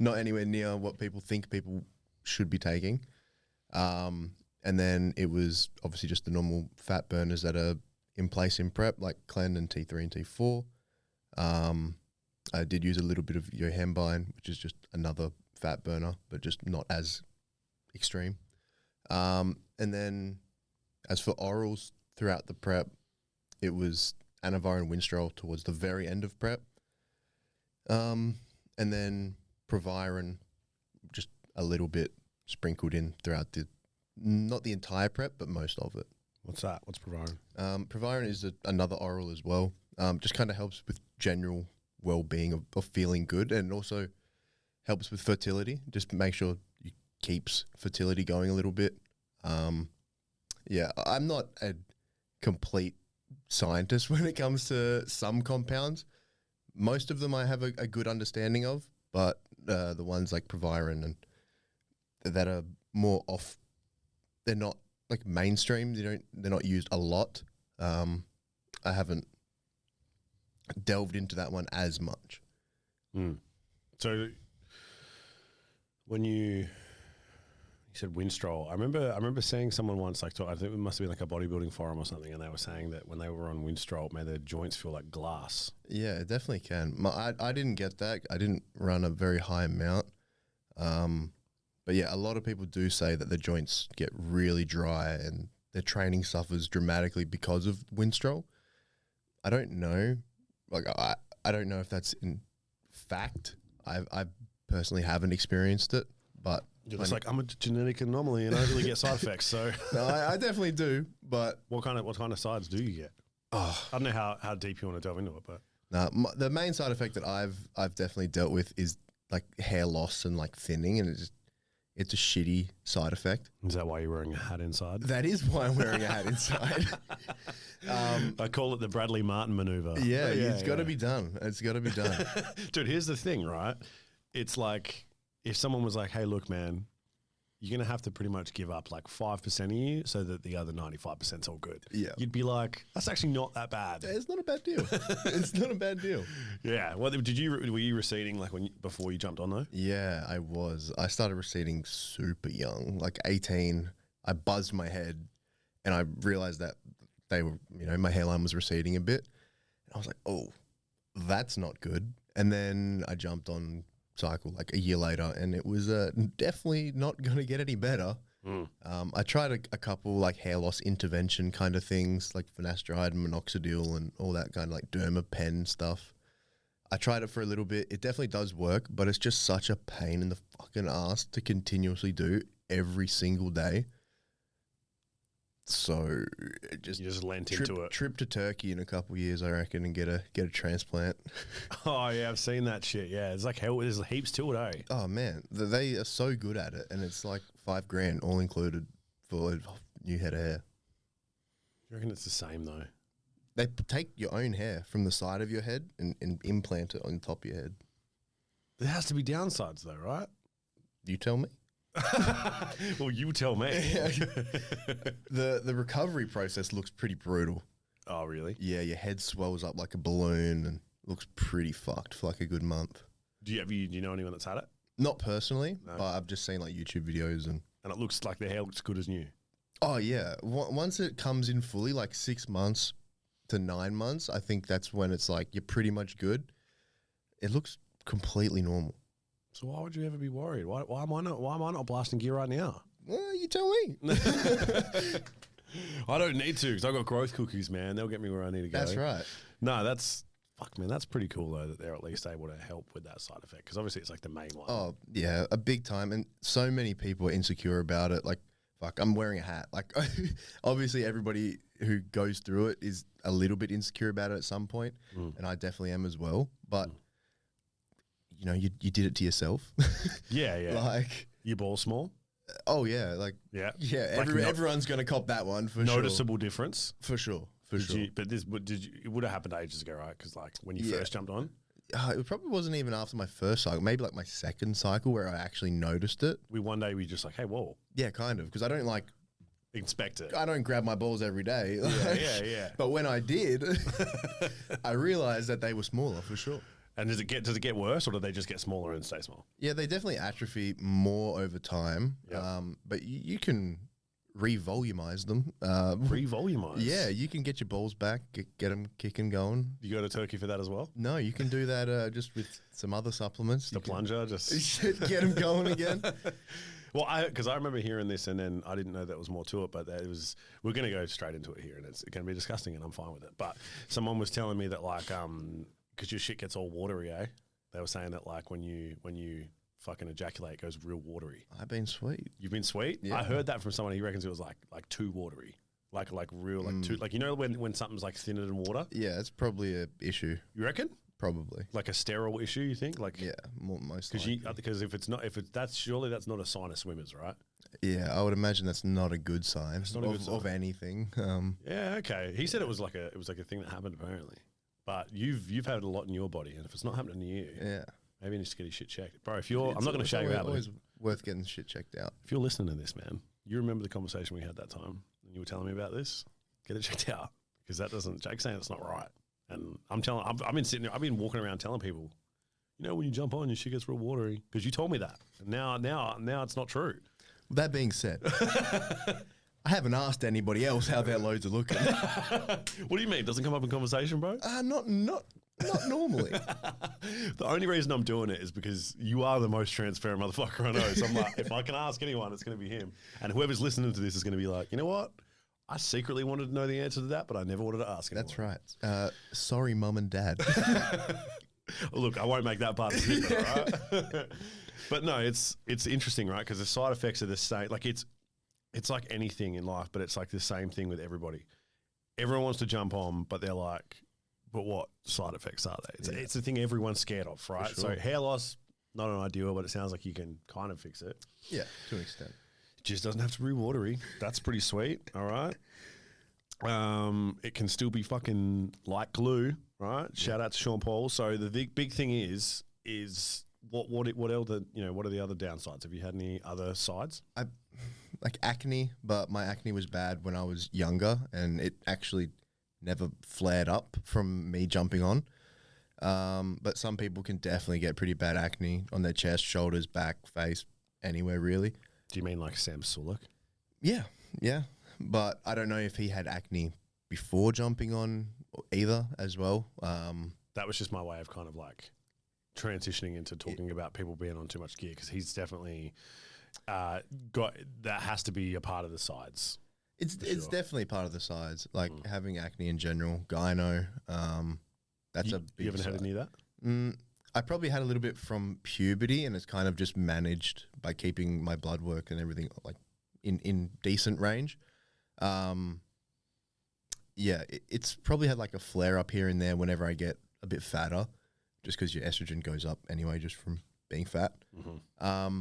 not anywhere near what people think people should be taking. And then it was obviously just the normal fat burners that are in place in prep, like Clen and T3 and T4. I did use a little bit of yohembine, which is just another fat burner, but just not as extreme. And then as for orals throughout the prep, it was Anavar and Winstrol towards the very end of prep. And then Proviron, just a little bit sprinkled in throughout not the entire prep, but most of it. What's that? What's Proviron? Proviron is another oral as well. Just kind of helps with general well-being of feeling good, and also helps with fertility. Just make sure you keeps fertility going a little bit. Yeah, I'm not a complete scientist when it comes to some compounds. Most of them I have a good understanding of, but the ones like Proviron and that are more they're not like mainstream. They're not used a lot. I haven't delved into that one as much. So when you said Winstrol, I remember seeing someone once, like, I think it must have been like a bodybuilding forum or something, and they were saying that when they were on Winstrol, it made their joints feel like glass. Yeah, it definitely can. I didn't get that. I didn't run a very high amount. But yeah, a lot of people do say that the joints get really dry and their training suffers dramatically because of Winstrol. I don't know. Like, I don't know if that's in fact. I personally haven't experienced it, but You're just like, I'm a genetic anomaly and I don't really get side effects. So no, I definitely do. But what kind of sides do you get? Oh, I don't know how deep you want to delve into it, but the main side effect that I've definitely dealt with is like hair loss and like thinning, and it's a shitty side effect. Is that why you're wearing a hat inside? That is why I'm wearing a hat inside. I call it the Bradley Martin maneuver. Yeah, it's got to be done. It's got to be done. Dude, here's the thing, right? It's like if someone was like, hey, look, man, you're going to have to pretty much give up like 5% of you so that the other 95% is all good. Yeah. You'd be like, that's actually not that bad. It's not a bad deal. It's not a bad deal. Yeah. Well, were you receding like before you jumped on though? Yeah, I was. I started receding super young, like 18. I buzzed my head and I realized that my hairline was receding a bit. And I was like, oh, that's not good. And then I jumped on cycle like a year later and it was definitely not going to get any better. I tried a couple like hair loss intervention kind of things like finasteride and minoxidil and all that kind of like dermapen stuff. I tried it for a little bit. It definitely does work, but it's just such a pain in the fucking ass to continuously do every single day. So you just lent into it. Trip to Turkey in a couple of years, I reckon, and get a transplant. Oh yeah, I've seen that shit. Yeah, it's like hell. There's heaps to it, eh? Oh man, they are so good at it, and it's like $5,000 all included for a new head of hair. You reckon it's the same though? They take your own hair from the side of your head and implant it on top of your head. There has to be downsides though, right? You tell me. Well, you tell me. The recovery process looks pretty brutal. Oh, really? Yeah, your head swells up like a balloon and looks pretty fucked for like a good month. Do you know anyone that's had it? Not personally, but I've just seen like YouTube videos and it looks like their hair looks good as new. Oh yeah, once it comes in fully, like 6 months to 9 months, I think that's when it's like you're pretty much good. It looks completely normal. So why would you ever be worried? Why am I not blasting gear right now? You tell me. I don't need to because I've got growth cookies, man. They'll get me where I need to go. That's right. No, fuck, man. That's pretty cool though that they're at least able to help with that side effect because obviously it's like the main one. Oh yeah, a big time, and so many people are insecure about it. Like, fuck, I'm wearing a hat. Like, obviously everybody who goes through it is a little bit insecure about it at some point, and I definitely am as well. But you know, you did it to yourself. Yeah. Like, your ball small? Oh yeah, like yeah. Like everyone's gonna cop that one for sure. Noticeable difference for sure. But it would have happened ages ago, right? Because like when you first jumped on, it probably wasn't even after my first cycle. Maybe like my second cycle where I actually noticed it. One day we just like, hey, whoa. Yeah, kind of, because I don't like inspect it. I don't grab my balls every day. Yeah. But when I did, I realized that they were smaller for sure. And does it get worse, or do they just get smaller and stay small? Yeah, they definitely atrophy more over time. Yep. But you can revolumize them. Revolumize? Yeah, you can get your balls back, get them kicking going. You go to Turkey for that as well? No, you can do that just with some other supplements. The plunger, just get them going again. Well, because I remember hearing this, and then I didn't know there was more to it, but that it was. We're going to go straight into it here, and it's going to be disgusting, and I'm fine with it. But someone was telling me that like because your shit gets all watery, eh? They were saying that like when you fucking ejaculate, it goes real watery. I've been sweet. You've been sweet? Yeah. I heard that from someone. He reckons it was like too watery. Like real, like too, like, you know, when something's like thinner than water? Yeah, it's probably a issue. You reckon? Probably. Like a sterile issue, you think? Like, yeah, most because if it's that's surely that's not a sign of swimmers, right? Yeah, I would imagine that's not a good sign. It's not a good sign of anything. Yeah, okay. He said it was like a thing that happened apparently. But you've had a lot in your body, and if it's not happening to you, yeah, maybe you need to get your shit checked, bro. I'm not going to shout you out. Always worth getting shit checked out. If you're listening to this, man, You remember the conversation we had that time, and you were telling me about this? Get it checked out, because that doesn't. Jake's saying it's not right, and I've been sitting there. I've been walking around telling people, you know, when you jump on, your shit gets real watery, because you told me that. And now it's not true. That being said, I haven't asked anybody else how their loads are looking. What do you mean? Doesn't come up in conversation, bro? Not normally. The only reason I'm doing it is because you are the most transparent motherfucker I know. So I'm like, if I can ask anyone, it's going to be him. And whoever's listening to this is going to be like, you know what? I secretly wanted to know the answer to that, but I never wanted to ask anyone. That's right. Sorry, mum and dad. Look, I won't make that part of the snippet, all right? But no, it's interesting, right? Because the side effects are the same. Like it's like anything in life, but it's like the same thing with everybody. Everyone wants to jump on, but they're like, but what side effects are they? It's the thing everyone's scared of, right? Sure. So hair loss, not an ideal, but it sounds like you can kind of fix it. Yeah, to an extent. It just doesn't have to be watery. That's pretty sweet, all right? It can still be fucking like glue, right? Yeah. Shout out to Sean Paul. So the big thing is what are the other downsides? Have you had any other sides? I like acne, but my acne was bad when I was younger, and it actually never flared up from me jumping on. But some people can definitely get pretty bad acne on their chest, shoulders, back, face, anywhere really. Do you mean like Sam Sulek? Yeah. But I don't know if he had acne before jumping on either as well. That was just my way of kind of like transitioning into talking about people being on too much gear, because he's definitely got that has to be a part of the sides. It's definitely part of the sides, like having acne in general, gyno. That's a big You haven't had any of that? I probably had a little bit from puberty, and it's kind of just managed by keeping my blood work and everything like in decent range. It's probably had like a flare up here and there whenever I get a bit fatter, just because your estrogen goes up anyway, just from being fat. They're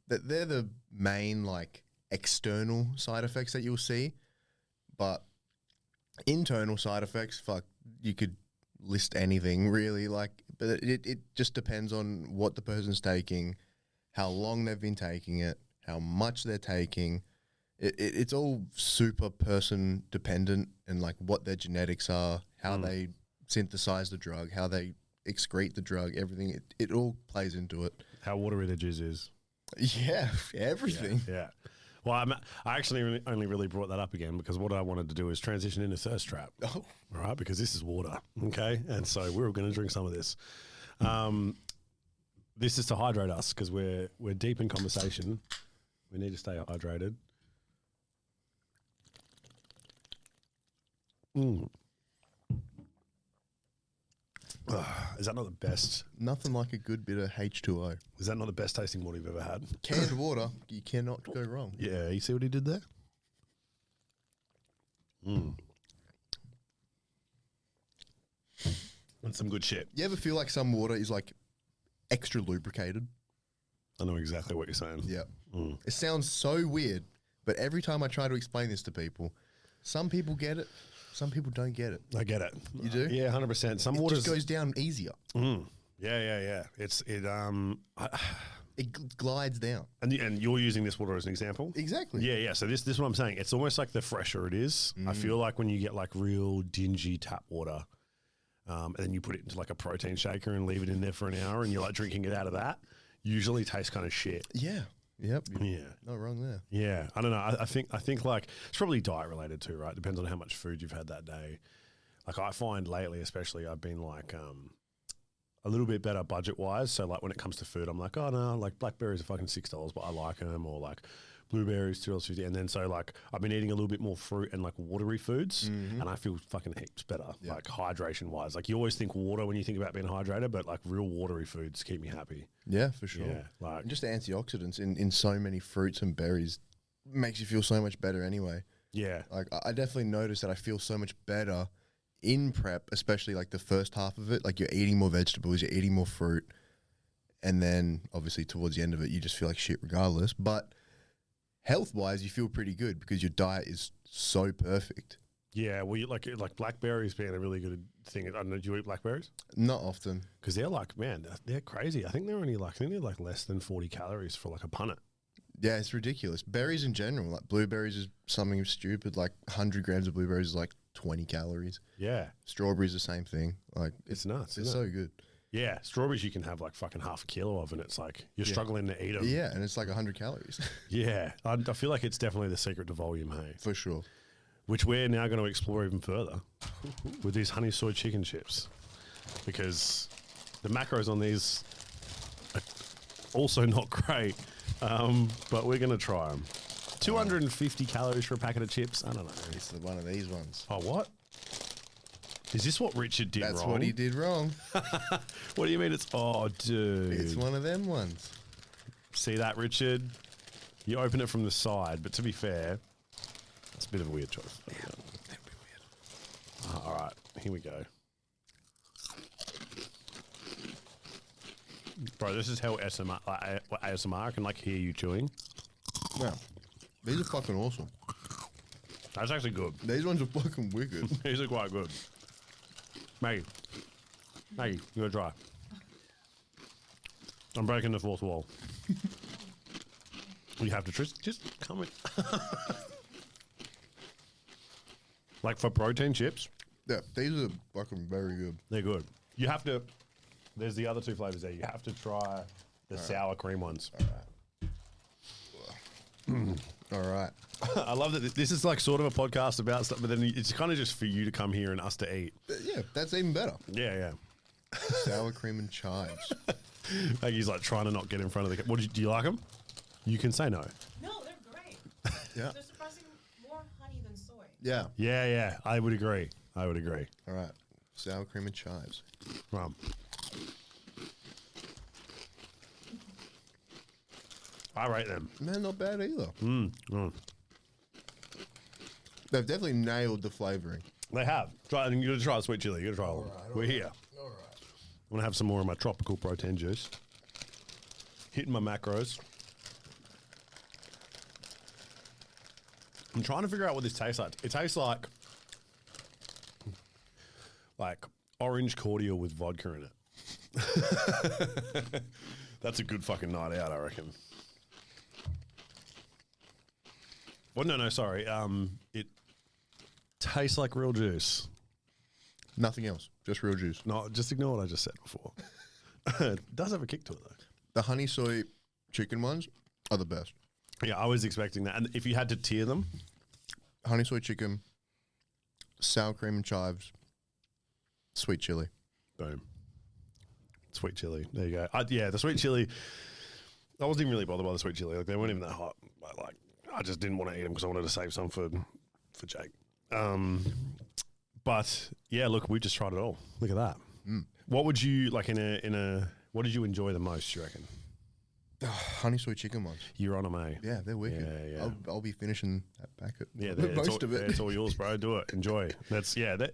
the main like external side effects that you'll see, but internal side effects, fuck, you could list anything really, like, but it just depends on what the person's taking, how long they've been taking it, how much they're taking. It's all super person dependent, and like what their genetics are, how they synthesize the drug, how they excrete the drug, everything. It all plays into it. How watery the jizz is. Yeah, everything. Yeah. Well, I actually only really brought that up again because what I wanted to do is transition into thirst trap. Oh. All right, because this is water, okay? And so we're going to drink some of this. This is to hydrate us because we're deep in conversation. We need to stay hydrated. Is that not the best? Nothing like a good bit of H2O. Is that not the best tasting water you've ever had? Canned water, you cannot go wrong. Yeah, you see what he did there? That's some good shit. You ever feel like some water is like extra lubricated? I know exactly what you're saying. Yeah. It sounds so weird, but every time I try to explain this to people, some people get it, some people don't get it. I get it. You do? Yeah, 100%. Some It water just goes down easier. Yeah. It glides down. And you're using this water as an example? Exactly. Yeah. So this is what I'm saying. It's almost like the fresher it is. I feel like when you get like real dingy tap water, and then you put it into like a protein shaker and leave it in there for an hour, and you're like drinking it out of that, usually tastes kind of shit. Yeah. Yep. Yeah. Not wrong there. Yeah. I don't know. I think like it's probably diet related too, right? Depends on how much food you've had that day. Like I find lately, especially, I've been like a little bit better budget wise. So like when it comes to food, I'm like, oh no, like blackberries are fucking $6, but I like them, or like blueberries $2.50. And then so like I've been eating a little bit more fruit and like watery foods, and I feel fucking heaps better. Yeah. Like hydration wise, like you always think water when you think about being hydrated, but like real watery foods keep me happy. Yeah, for sure. Yeah, like And just the antioxidants in so many fruits and berries makes you feel so much better anyway. yeah, Like I definitely noticed that I feel so much better in prep, especially like the first half of it. Like you're eating more vegetables, you're eating more fruit, and then obviously towards the end of it, you just feel like shit regardless. But health-wise, you feel pretty good because your diet is so perfect. yeah. Well, you like blackberries being a really good thing. I don't know. Do you eat blackberries? Not often. Because they're like, man, they're crazy. I think they're like less than 40 calories for like a punnet. Yeah, it's ridiculous. Berries in general, like blueberries is something stupid. Like 100 grams of blueberries is like 20 calories. Yeah. Strawberries the same thing. Like It's nuts. It's isn't it? so good. Yeah. Strawberries you can have like fucking half a kilo of, and it's like you're struggling to eat them. Yeah, and it's like 100 calories. Yeah. I feel like it's definitely the secret to volume, hey? For sure. Which we're now going to explore even further with these honey soy chicken chips, because the macros on these are also not great, but we're going to try them. 250 calories for a packet of chips. I don't know. It's one of these ones. Oh, what? Is this what Richard did That's wrong? what he did wrong. What do you mean it's... Oh, dude. It's one of them ones. See that, Richard? You open it from the side, but to be fair, it's a bit of a weird choice. Yeah, that'd be weird. All right, here we go. Bro, this is how ASMR, ASMR can like hear you chewing. Yeah. These are fucking awesome. That's actually good. These ones are fucking wicked. These are quite good. Maggie, you gotta try. I'm breaking the fourth wall. You have to just come in. Like for protein chips, Yeah, these are fucking very good. they're good. You have to. There's the other two flavors there. You have to try the sour cream ones. All right. I love that this is like sort of a podcast about stuff, but then it's kind of just for you to come here and us to eat. Yeah, that's even better. Yeah. Sour cream and chives. Like he's like trying to not get in front of the. Do you like them? You can say no. No, they're great. Yeah. They're surprisingly more honey than soy. Yeah. Yeah. I would agree. All right. Sour cream and chives. I rate them. Man, not bad either. Mm. They've definitely nailed the flavoring. They have. Try. You got to try the sweet chili. You got to try one. We're here. All right. I'm gonna have some more of my tropical protein juice. Hitting my macros. I'm trying to figure out what this tastes like. It tastes like orange cordial with vodka in it. That's a good fucking night out, I reckon. Well, no, sorry. It tastes like real juice. Nothing else. Just real juice. No, just ignore what I just said before. It does have a kick to it, though. The honey soy chicken ones are the best. Yeah, I was expecting that. And if you had to tier them, Honey soy chicken, sour cream and chives, sweet chili. boom. Sweet chili. There you go. Yeah, the sweet chili. I wasn't even really bothered by the sweet chili. Like they weren't even that hot. But, like I just didn't want to eat them because I wanted to save some for Jake. But yeah, look, we just tried it all. Look at that. What would you like in a? What did you enjoy the most? You reckon? Honey soy chicken ones. You're on them, eh? Yeah, they're wicked. Yeah. I'll be finishing that packet. Yeah, most of it. It's all yours, bro. Do it. Enjoy. That.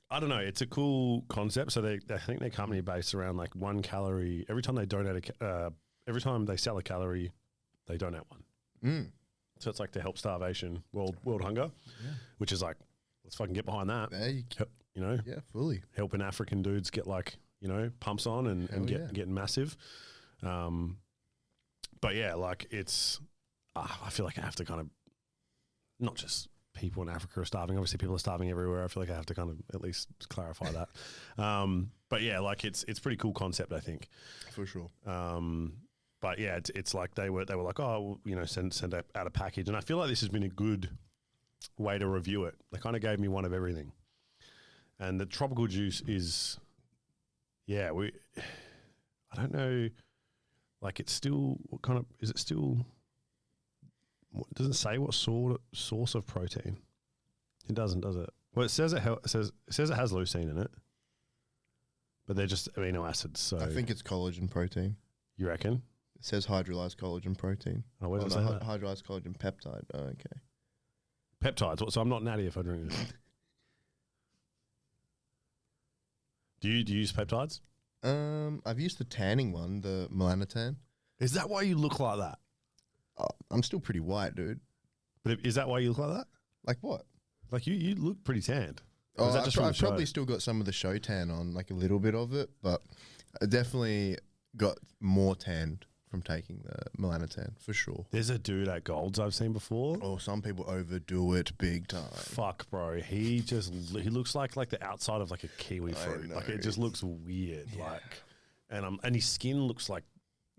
I don't know. It's a cool concept. So I think their company based around like 1 calorie. Every time they donate every time they sell a calorie, they donate one. So it's like to help starvation, world hunger, which is like, let's fucking get behind that. There You know, yeah, fully. helping African dudes get like, pumps on and getting massive. But yeah, like it's, I feel like I have to kind of, not just people in Africa are starving. Obviously people are starving everywhere. I feel like I have to kind of at least clarify that. But yeah, like it's pretty cool concept, I think. For sure. But yeah, it's like they were like, oh, send out a package. And I feel like this has been a good way to review it. They kind of gave me one of everything. And the tropical juice is, I don't know, like it's still, what kind of, is it still, what, does it say what source of protein? It doesn't, does it? Well, it says it says it has leucine in it, but they're just amino acids. So I think it's collagen protein. You reckon? It says hydrolyzed collagen protein. Oh, where does it say that? Hydrolyzed collagen peptide. Oh, okay. Peptides. So I'm not natty if I drink this. Do you use peptides? I've used the tanning one, the melanotan. Is that why you look like that? I'm still pretty white, dude. But is that why you look like that? Like what? Like you look pretty tanned. Or is that just from the I've show? probably still got some of the show tan on, like a little bit of it, but I definitely got more tanned from taking the melanotan for sure. There's a dude at Golds I've seen before. Or some people overdo it big time. Fuck, bro. He looks like the outside of like a kiwi fruit. know. Like it just looks weird. Yeah. Like, and his skin looks like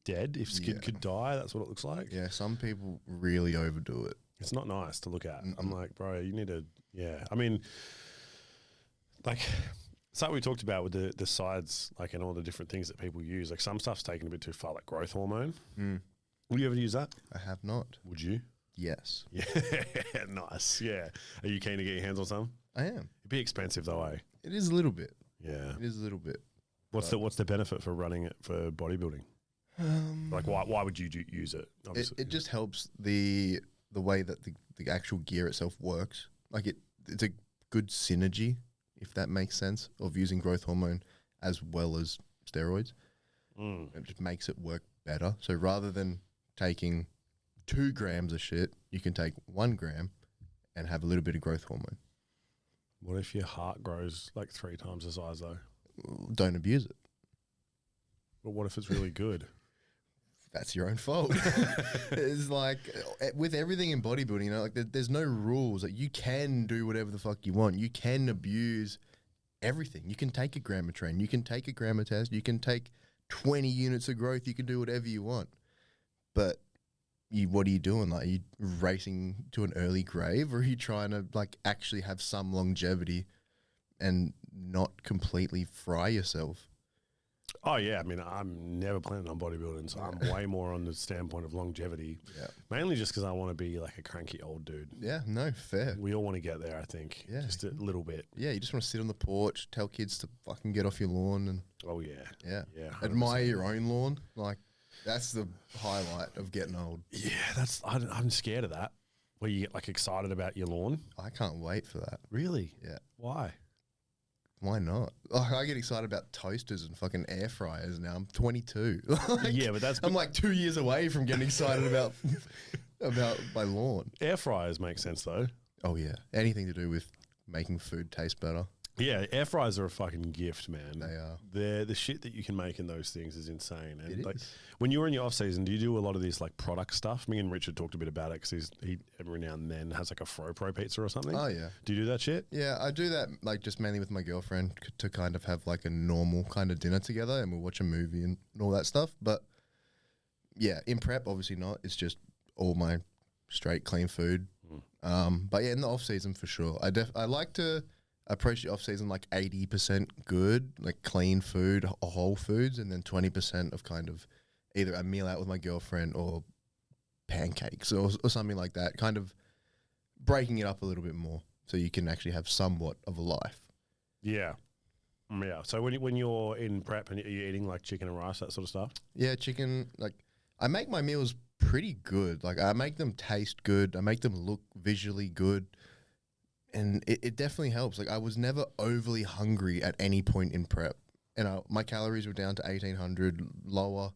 dead. If skin could die, that's what it looks like. Yeah, some people really overdo it. It's not nice to look at. I'm like, bro, you need to. Yeah, I mean, like. It's like we talked about with the sides, like, and all the different things that people use. Like, some stuff's taken a bit too far, like growth hormone. Would you ever use that? I have not. Would you? Yes. Yeah, nice. Yeah. Are you keen to get your hands on some? I am. It'd be expensive though, eh? It is a little bit. Yeah. It is a little bit. What's the benefit for running it for bodybuilding? Like, why would you use it? Obviously. It just helps the way that the actual gear itself works. Like it's a good synergy, if that makes sense, of using growth hormone as well as steroids. It just makes it work better. So rather than taking 2 grams of shit, you can take 1 gram and have a little bit of growth hormone. What if your heart grows like 3 times the size though? Don't abuse it. But what if it's really good? That's your own fault. It's like with everything in bodybuilding, you know, like there's no rules. Like you can do whatever the fuck you want. You can abuse everything. You can take a gram of train. You can take a gram of test. You can take 20 units of growth. You can do whatever you want. But what are you doing? Like, are you racing to an early grave, or are you trying to like actually have some longevity and not completely fry yourself? Oh yeah, I mean, I'm never planning on bodybuilding, so I'm way more on the standpoint of longevity. Yeah. Mainly just because I want to be like a cranky old dude. Yeah, no, fair. We all want to get there, I think. Yeah. Just a little bit. Yeah, you just want to sit on the porch, tell kids to fucking get off your lawn, and Oh yeah. yeah, Yeah. 100%. admire your own lawn. Like that's the highlight of getting old. Yeah, I'm scared of that. Where you get like excited about your lawn. I can't wait for that. Really? Yeah. Why? Why not? Like, I get excited about toasters and fucking air fryers now. I'm 22. Like, Yeah, but that's I'm like 2 years away from getting excited about my lawn. air fryers make sense though. Oh yeah, anything to do with making food taste better. Yeah, air fryers are a fucking gift, man. They are. The shit that you can make in those things is insane. And It like is. when you're in your off season, do you do a lot of this like product stuff? Me and Richard talked a bit about it because he every now and then has like a Pro pizza or something. Oh yeah. Do you do that shit? Yeah, I do that like just mainly with my girlfriend to kind of have like a normal kind of dinner together, and we'll watch a movie and all that stuff. But yeah, in prep, obviously not. It's just all my straight clean food. But yeah, in the off season for sure. I like to approach the off season like 80% good, like clean food, whole foods, and then 20% of kind of either a meal out with my girlfriend or pancakes or something like that. Kind of breaking it up a little bit more so you can actually have somewhat of a life. Yeah. Yeah. So when you're in prep and you're eating like chicken and rice, that sort of stuff? Yeah, chicken, like I make my meals pretty good. Like I make them taste good. I make them look visually good. And it definitely helps. Like I was never overly hungry at any point in prep. And my calories were down to 1,800 lower.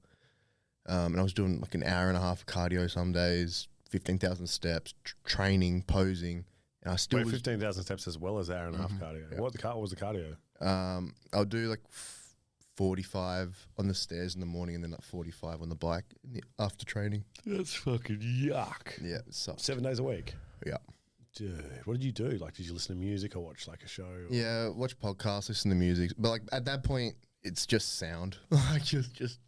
And I was doing like an hour and a half of cardio some days, 15,000 steps, training, posing. And I still Wait, was 15,000 steps as well as hour and a half cardio. yeah. What was the cardio? I'll do like 45 on the stairs in the morning and then like 45 on the bike after training. That's fucking yuck. Yeah, it sucks. 7 days a week. Yeah. Dude, what did you do? Like, did you listen to music or watch like a show? Or? Yeah, watch podcasts, listen to music. But like at that point, it's just sound. Like just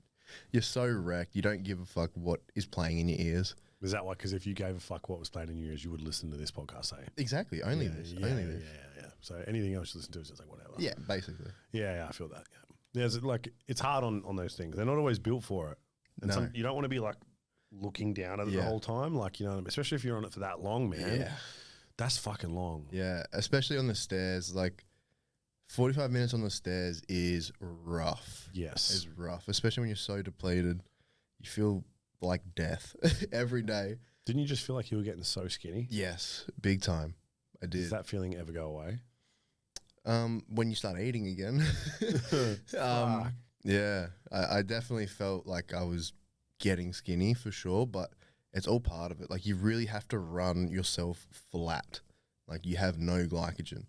you're so wrecked. You don't give a fuck what is playing in your ears. Is that why? Because if you gave a fuck what was playing in your ears, you would listen to this podcast, say. Exactly. Only this. Only this. Yeah. So anything else you listen to is just like whatever. Yeah, basically. Yeah, I feel that. Yeah. There's like it's hard on those things. They're not always built for it. And No. you don't want to be like looking down at it the Yeah. whole time. Like, you know, especially if you're on it for that long, man. Yeah. That's fucking long. Yeah, especially on the stairs. Like 45 minutes on the stairs is rough. Yes. Is rough, especially when you're so depleted. You feel like death every day. Didn't you just feel like you were getting so skinny? Yes, big time. I did. Does that feeling ever go away? When you start eating again. Fuck. Yeah, I definitely felt like I was getting skinny for sure, but it's all part of it. Like you really have to run yourself flat. Like you have no glycogen.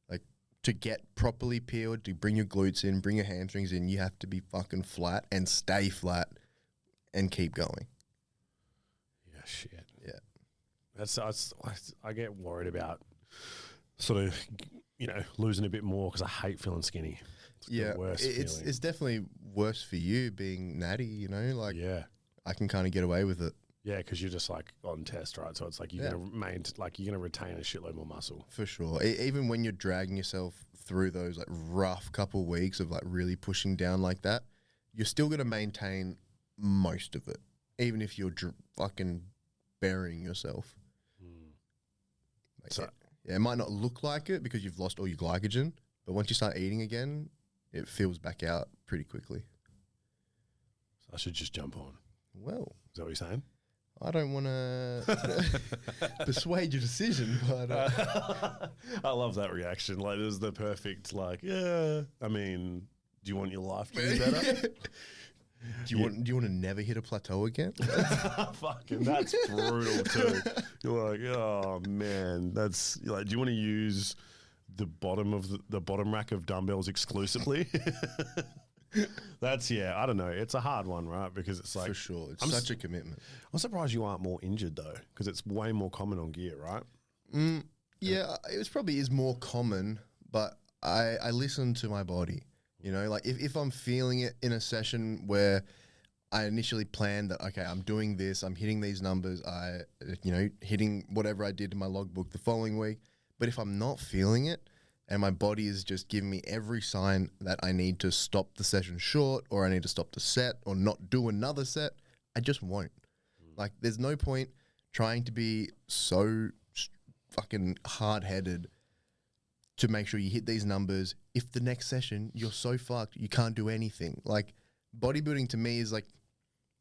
Like to get properly peeled, to bring your glutes in, bring your hamstrings in, you have to be fucking flat and stay flat and keep going. Yeah, shit. Yeah. That's I get worried about sort of, losing a bit more because I hate feeling skinny. It's the worst feeling. It's definitely worse for you being natty, like Yeah. I can kind of get away with it. Yeah, because you're just like on test, right? So it's like you're gonna retain a shitload more muscle. For sure. Even when you're dragging yourself through those like rough couple weeks of like really pushing down like that, you're still gonna maintain most of it, even if you're fucking burying yourself. Like, So- it might not look like it because you've lost all your glycogen, but once you start eating again, it fills back out pretty quickly. So I should just jump on. Well, Is that what you're saying? I don't want to persuade your decision, but I love that reaction. Like, it was the perfect, like, yeah. I mean, do you want your life to be better? do you want to never hit a plateau again? Fucking, that's brutal too. You're like, oh man, that's like, do you want to use the bottom of the bottom rack of dumbbells exclusively? That's, I don't know. It's a hard one, right? Because it's like, For sure. It's such a commitment. I'm surprised you aren't more injured though, because it's way more common on gear, right? Yeah, it probably is more common, but I listen to my body. Like if I'm feeling it in a session where I initially planned that, okay, I'm doing this, I'm hitting these numbers, hitting whatever I did in my logbook the following week. But if I'm not feeling it and my body is just giving me every sign that I need to stop the session short or I need to stop the set or not do another set, I just won't. Like, there's no point trying to be so fucking hard-headed to make sure you hit these numbers if the next session you're so fucked you can't do anything. Like, bodybuilding to me is like,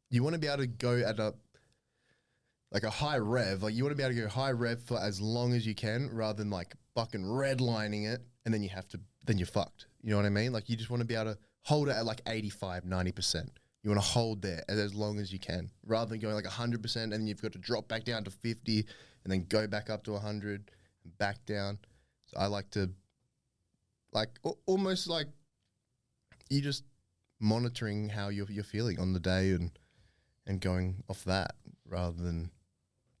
you want to be able to go at a high rev. Like, you want to be able to go high rev for as long as you can rather than like fucking redlining it and then you're fucked. You know what I mean? Like, you just want to be able to hold it at like 85, 90%. You want to hold there as long as you can rather than going like 100% and then you've got to drop back down to 50 and then go back up to 100 and back down. So I like to almost like you just monitoring how you're feeling on the day and going off that rather than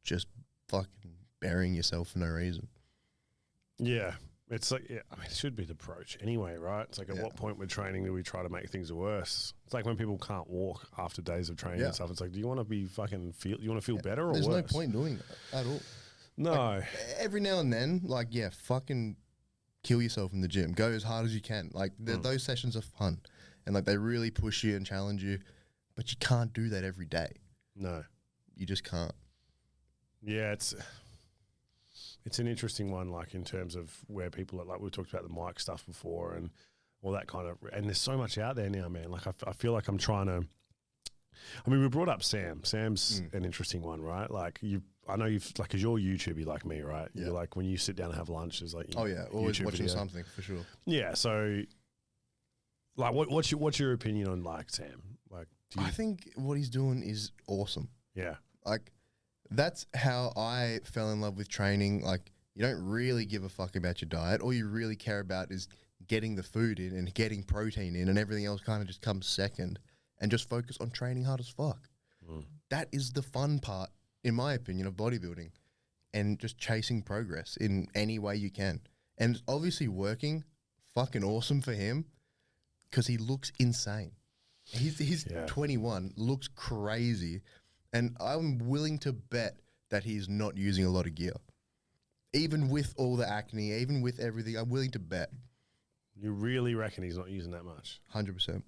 just fucking burying yourself for no reason. Yeah. It's like, I mean, it should be the approach anyway, right? It's like, at what point with training do we try to make things worse? It's like when people can't walk after days of training and stuff. It's like, do you want to be feel better or There's worse? no point doing that at all. No. Like, every now and then, like, fucking kill yourself in the gym. Go as hard as you can. Like, those sessions are fun. And, like, they really push you and challenge you. But you can't do that every day. No. You just can't. Yeah, it's an interesting one, like, in terms of where people are, like, we talked about the mic stuff before and all that kind of, and there's so much out there now, man. Like, I feel like I'm trying to, I mean, we brought up Sam. Sam's an interesting one, right? Like, I know you've, like, because you're YouTubey like me, right? Yeah. You're like, when you sit down and have lunch, it's like, Oh, yeah. Always YouTube watching video. something, for sure. Yeah, so, like, what's your opinion on, like, Sam? Like, I think what he's doing is awesome. Yeah. Like, that's how I fell in love with training. Like, you don't really give a fuck about your diet. All you really care about is getting the food in and getting protein in, and everything else kind of just comes second, and just focus on training hard as fuck. That is the fun part, in my opinion, of bodybuilding, and just chasing progress in any way you can. And it's obviously working fucking awesome for him because he looks insane. He's 21, looks crazy. And I'm willing to bet that he's not using a lot of gear. Even with all the acne, even with everything, I'm willing to bet. You really reckon he's not using that much? 100%.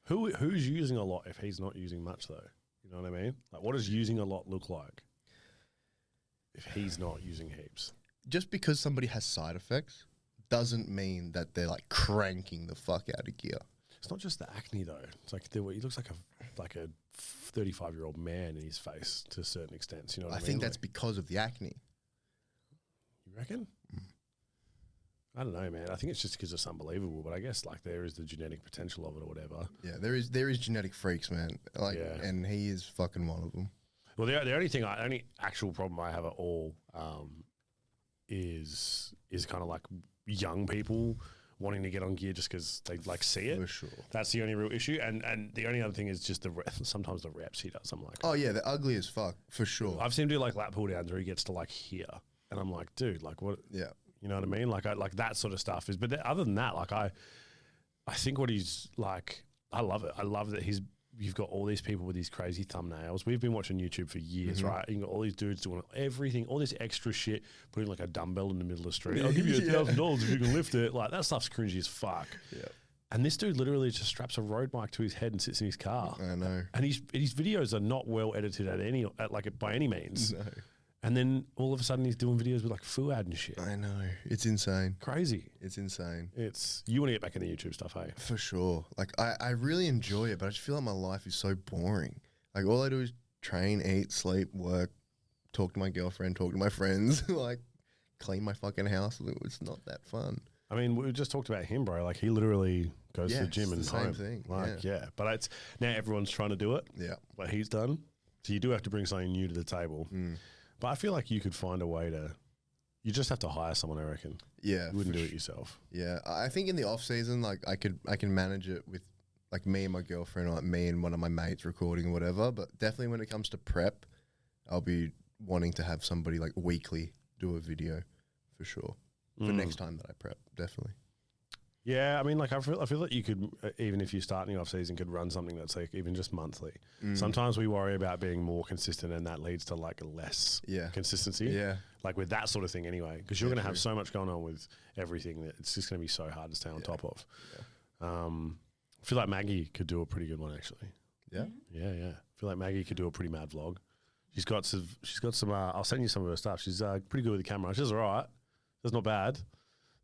Who's using a lot if he's not using much, though? You know what I mean? Like, what does using a lot look like if he's not using heaps? Just because somebody has side effects doesn't mean that they're like cranking the fuck out of gear. It's not just the acne, though. It's like he looks like a 35-year-old man in his face to a certain extent. You know what I mean? I think that's because of the acne. You reckon? I don't know, man. I think it's just because it's unbelievable. But I guess, like, there is the genetic potential of it or whatever. Yeah, there is genetic freaks, man. Like, and he is fucking one of them. Well, the only actual problem I have at all is kind of like young people wanting to get on gear just because they like see it. For sure. That's the only real issue. And the only other thing is just sometimes the reps he does. I'm like, Oh yeah, they're ugly as fuck for sure. I've seen him do like lat pull downs where he gets to like here, and I'm like, dude, like what? Yeah. You know what I mean? Like I like that sort of stuff is. But other than that, like I think what he's like, I love it. I love that you've got all these people with these crazy thumbnails. We've been watching YouTube for years, right? You've got all these dudes doing everything, all this extra shit, putting like a dumbbell in the middle of the street. I'll give you $1,000 if you can lift it. Like that stuff's cringy as fuck. Yeah. And this dude literally just straps a road mic to his head and sits in his car. I know. And his videos are not well edited by any means. No. And then all of a sudden he's doing videos with like Fuad and shit. I know. It's insane. Crazy. It's insane. You want to get back in the YouTube stuff, hey? For sure. Like I really enjoy it, but I just feel like my life is so boring. Like all I do is train, eat, sleep, work, talk to my girlfriend, talk to my friends, like clean my fucking house. It's not that fun. I mean, we just talked about him, bro. Like he literally goes to the gym and it's the home. same thing. Like, yeah. But it's now everyone's trying to do it. Yeah. What he's done. So you do have to bring something new to the table. But I feel like you could find a way to. You just have to hire someone, I reckon. Yeah. You wouldn't do it yourself. Yeah. I think in the off season, like I can manage it with like me and my girlfriend, or like me and one of my mates recording or whatever. But definitely when it comes to prep, I'll be wanting to have somebody like weekly do a video for sure. For next time that I prep, definitely. Yeah, I mean, like I feel like you could, even if you start in the off season, could run something that's like even just monthly. Sometimes we worry about being more consistent, and that leads to like less consistency. Yeah, like with that sort of thing anyway, because you're going to have so much going on with everything that it's just going to be so hard to stay on top of. Yeah. I feel like Maggie could do a pretty good one actually. Yeah, yeah. I feel like Maggie could do a pretty mad vlog. She's got some. I'll send you some of her stuff. She's pretty good with the camera. She's all right. That's not bad.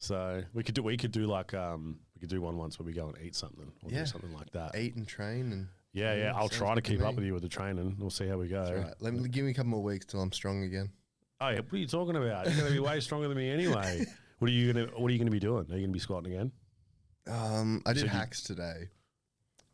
So we could do like we could do one once where we go and eat something or do something like that. Eat and train and yeah. I'll try to keep up with you with the training. We'll see how we go. That's right. Give me a couple more weeks till I'm strong again. Oh yeah, what are you talking about? You're gonna be way stronger than me anyway. What are you gonna be doing? Are you gonna be squatting again? I did hacks today,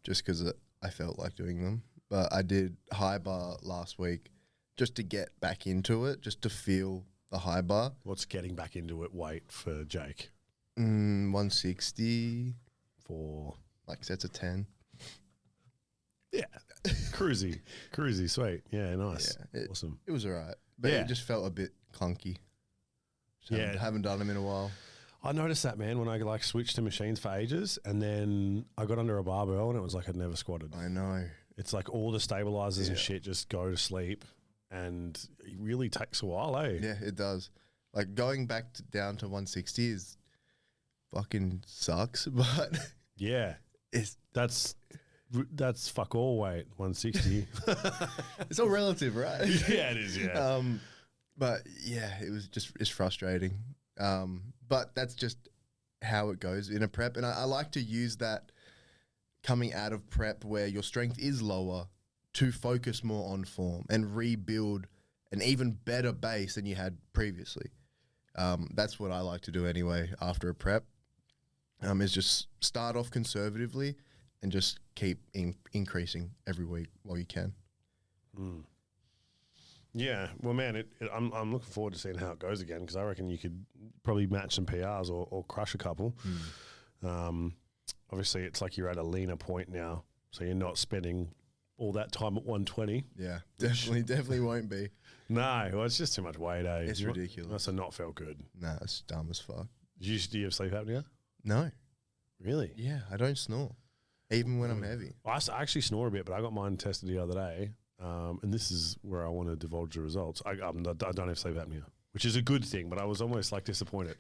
just because I felt like doing them. But I did high bar last week, just to get back into it, just to feel the high bar. What's getting back into it weight for Jake? 160 for like sets of 10. Yeah, cruisy, sweet. Yeah, nice, awesome. It was alright, but it just felt a bit clunky. Haven't done them in a while. I noticed that, man, when I like switched to machines for ages, and then I got under a barbell, and it was like I'd never squatted. I know. It's like all the stabilizers and shit just go to sleep. And it really takes a while, eh? Yeah, it does. Like going back down to 160 is fucking sucks, but that's fuck all weight. 160. It's all relative, right? Yeah, it is. Yeah. But yeah, it's frustrating. But that's just how it goes in a prep, and I like to use that coming out of prep where your strength is lower, to focus more on form and rebuild an even better base than you had previously. That's what I like to do anyway after a prep, is just start off conservatively and just keep increasing every week while you can. Yeah, well, man, I'm looking forward to seeing how it goes again, because I reckon you could probably match some PRs or crush a couple. Obviously, it's like you're at a leaner point now, so you're not spending all that time at 120. Yeah, definitely won't be. No, well, it's just too much weight, eh? It's ridiculous. Must have not felt good. No, it's dumb as fuck. Do you have sleep apnea? No. Really? Yeah, I don't snore, even when I'm heavy. I actually snore a bit, but I got mine tested the other day, and this is where I want to divulge the results. I don't have sleep apnea, which is a good thing, but I was almost like disappointed.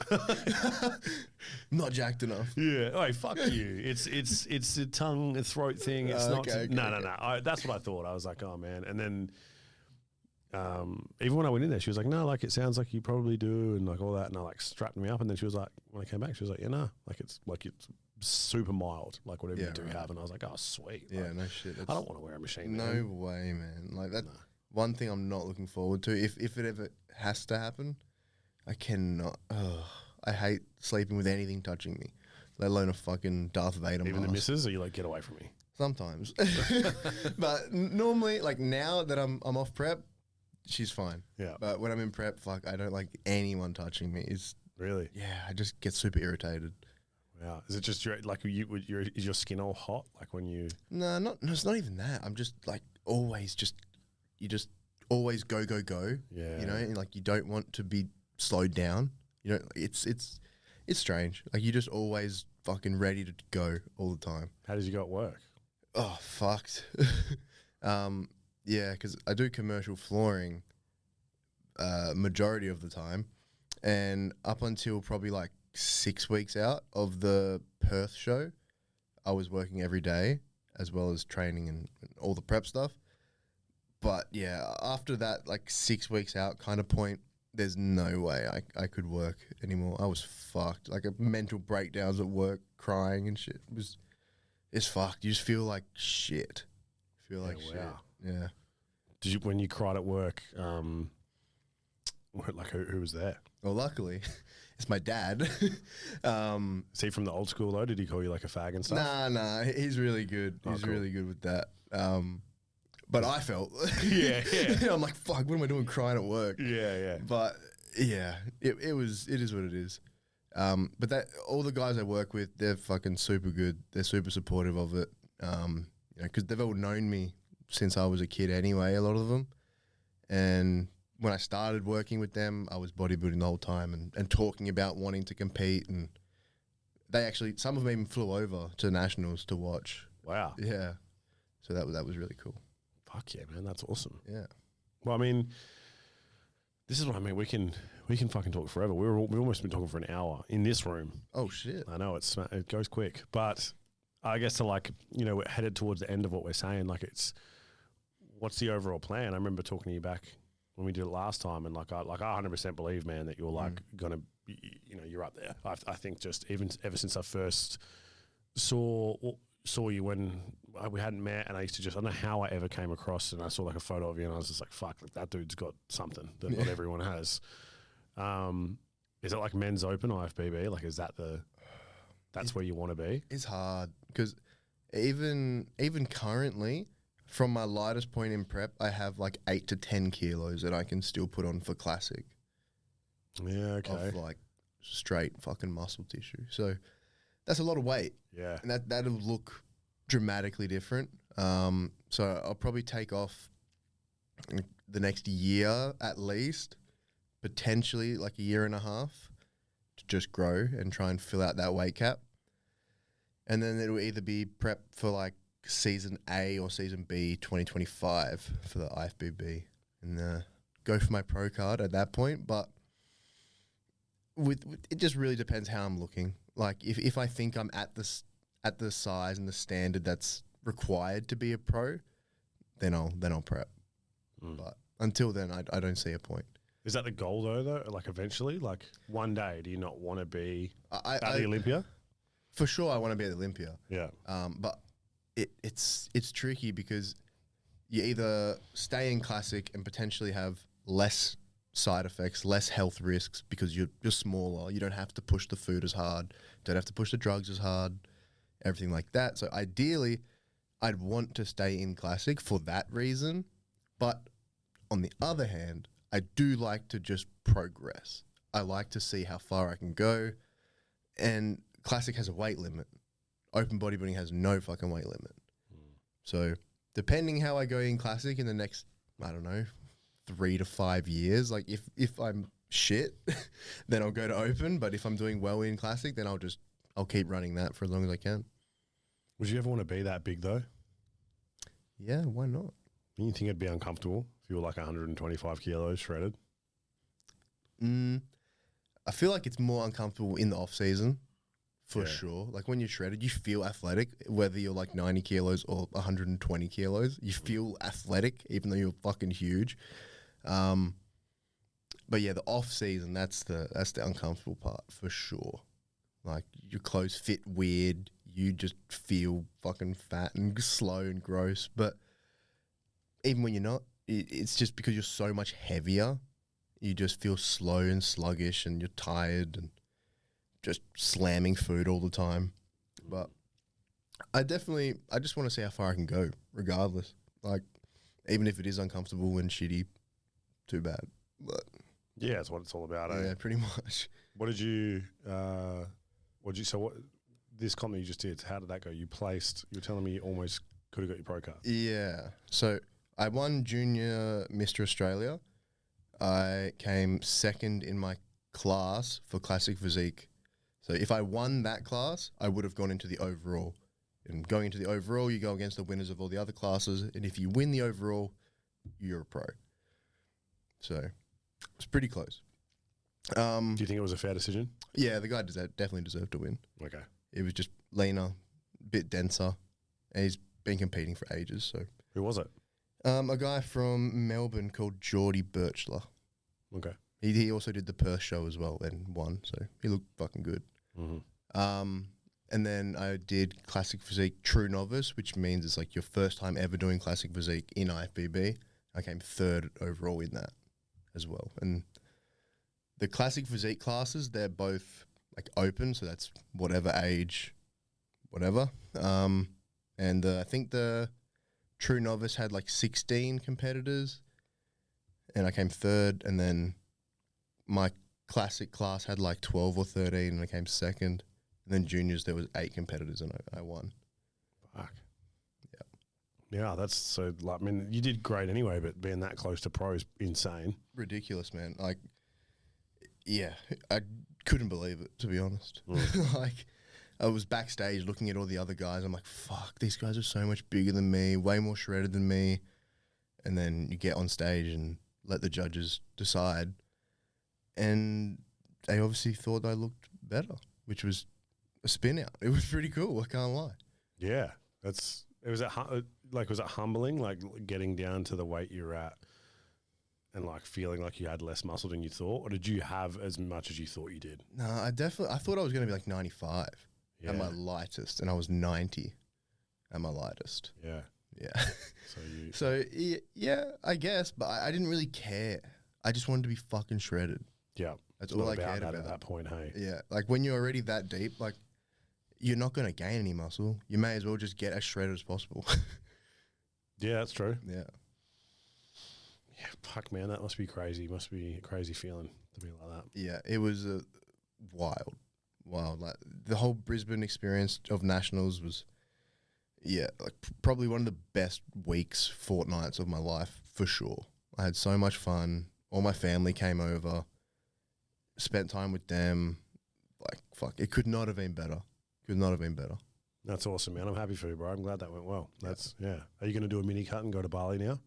Not jacked enough. Yeah. Oh, fuck you. It's a tongue, a throat thing. It's not. No. That's what I thought. I was like, oh man. And then, even when I went in there, she was like, no, like it sounds like you probably do, and like all that. And I like strapped me up, and then she was like, when I came back, she was like, yeah, no, like it's super mild, like whatever you do have. And I was like, oh sweet. Yeah, like, no shit. I don't want to wear a machine. No man. way, man. Like that. No. One thing I'm not looking forward to, if it ever has to happen, I cannot. I hate sleeping with anything touching me, let alone a fucking Darth Vader mask. Even the missus, or you like, get away from me? Sometimes. But normally, like now that I'm off prep, she's fine. Yeah. But when I'm in prep, fuck, I don't like anyone touching me. It's really? Yeah, I just get super irritated. Wow. Is it just is your skin all hot? Like when you. No, it's not even that. I'm just like you just always go. Yeah. You know, and like you don't want to be slowed down. You know, it's strange. Like you're just always fucking ready to go all the time. How did you go at work? Oh, fucked. Yeah, because I do commercial flooring majority of the time. And up until probably like 6 weeks out of the Perth show, I was working every day as well as training and all the prep stuff. But yeah, after that, like 6 weeks out kind of point, there's no way I could work anymore. I was fucked. Like a mental breakdowns at work, crying and shit. It's fucked. You just feel like shit. Feel like shit. Wow. Yeah. Did you, when you cried at work, like who was there? Well, luckily, it's my dad. Is he from the old school though? Did he call you like a fag and stuff? Nah, he's really good. Oh, He's cool. really good with that. But I felt, Yeah. I'm like, fuck, what am I doing crying at work? Yeah. But yeah, it is what it is. But that all the guys I work with, they're fucking super good. They're super supportive of it. You know, because they've all known me since I was a kid anyway, a lot of them. And when I started working with them, I was bodybuilding the whole time and talking about wanting to compete. And they actually, some of them even flew over to nationals to watch. Wow. Yeah. So that was really cool. Fuck yeah, man. That's awesome. Yeah. Well, I mean, this is what I mean. We can fucking talk forever. We've almost been talking for an hour in this room. Oh, shit. I know it goes quick, but I guess we're headed towards the end of what we're saying. Like what's the overall plan? I remember talking to you back when we did it last time, and I 100% believe, man, that you're like gonna, you're up there. I think just even ever since I first saw you when we hadn't met, and I don't know how I ever came across, and I saw like a photo of you, and I was just like, fuck, like, that dude's got something that not everyone has. Is it like men's open IFBB? Like, is that's where you want to be? It's hard because even currently, from my lightest point in prep, I have like 8 to 10 kilos that I can still put on for classic. Yeah, okay. Of like straight fucking muscle tissue. So that's a lot of weight. Yeah. And that'll look dramatically different. So I'll probably take off the next year at least, potentially like a year and a half to just grow and try and fill out that weight cap. And then it'll either be prep for like season A or season B 2025 for the IFBB and go for my pro card at that point. But with it just really depends how I'm looking. Like if I think I'm at the size and the standard that's required to be a pro, then I'll prep. But until then, I don't see a point. Is that the goal though? Like eventually, like one day, do you not want to be at the Olympia? For sure, I want to be at the Olympia. Yeah. But it's tricky because you either stay in classic and potentially have less side effects, less health risks because you're smaller. You don't have to push the food as hard. Don't have to push the drugs as hard. Everything like that. So ideally, I'd want to stay in classic for that reason. But on the other hand, I do like to just progress. I like to see how far I can go. And classic has a weight limit. Open bodybuilding has no fucking weight limit. So depending how I go in classic in the next, I don't know, 3 to 5 years, like if I'm shit, then I'll go to open. But if I'm doing well in classic, then I'll keep running that for as long as I can. Would you ever want to be that big though? Yeah, why not? You think it'd be uncomfortable if you were like 125 kilos shredded? I feel like it's more uncomfortable in the off season, for Yeah. sure. Like when you're shredded, you feel athletic, whether you're like 90 kilos or 120 kilos. You feel athletic, even though you're fucking huge. But yeah, the off season, that's the uncomfortable part for sure. Like your clothes fit weird. You just feel fucking fat and slow and gross. But even when you're not, it's just because you're so much heavier. You just feel slow and sluggish and you're tired and just slamming food all the time. But I just want to see how far I can go regardless. Like, even if it is uncomfortable and shitty, too bad. But Yeah, that's what it's all about. yeah, pretty much. What did you, this comp you just did, how did that go? You were telling me you almost could have got your pro card. Yeah. So I won Junior Mr. Australia. I came second in my class for classic physique. So if I won that class, I would have gone into the overall. And going into the overall, you go against the winners of all the other classes. And if you win the overall, you're a pro. So it's pretty close. Do you think it was a fair decision? Yeah, the guy definitely deserved to win. Okay. It was just leaner, bit denser, and he's been competing for ages. So Who was it? a guy from Melbourne called Geordie Birchler. Okay. He also did the Perth show as well and won, so he looked fucking good. Mm-hmm. And then I did classic physique true novice, which means it's like your first time ever doing classic physique in IFBB. I came third overall in that as well. And the classic physique classes, they're both like open, so that's whatever age, whatever. And I think the true novice had like 16 competitors, and I came third. And then my classic class had like 12 or 13, and I came second. And then juniors, there was 8 competitors, and I won. Fuck. Yeah, that's so. Like, I mean, you did great anyway, but being that close to pro is insane. Ridiculous, man. Like, yeah, I couldn't believe it, to be honest. Like, I was backstage looking at all the other guys. I'm like, fuck, these guys are so much bigger than me, way more shredded than me. And then you get on stage and let the judges decide. And they obviously thought I looked better, which was a spin out. It was pretty cool, I can't lie. Yeah, was it humbling, like getting down to the weight you're at and like feeling like you had less muscle than you thought, or did you have as much as you thought you did? No, I thought I was going to be like 95 at my lightest, and I was 90 at my lightest. Yeah. Yeah. So yeah, I guess, but I didn't really care. I just wanted to be fucking shredded. Yeah. That's It's all not I cared that about. at that point, hey. Yeah, like when you're already that deep, like you're not going to gain any muscle. You may as well just get as shredded as possible. Yeah, that's true. Yeah. Yeah, fuck, man, that must be crazy. Must be a crazy feeling to be like that. Yeah, it was wild. Like the whole Brisbane experience of nationals was, like probably one of the best weeks, fortnights of my life for sure. I had so much fun. All my family came over, spent time with them. Like, fuck, it could not have been better. Could not have been better. That's awesome, man. I'm happy for you, bro. I'm glad that went well. That's yeah. Are you going to do a mini cut and go to Bali now?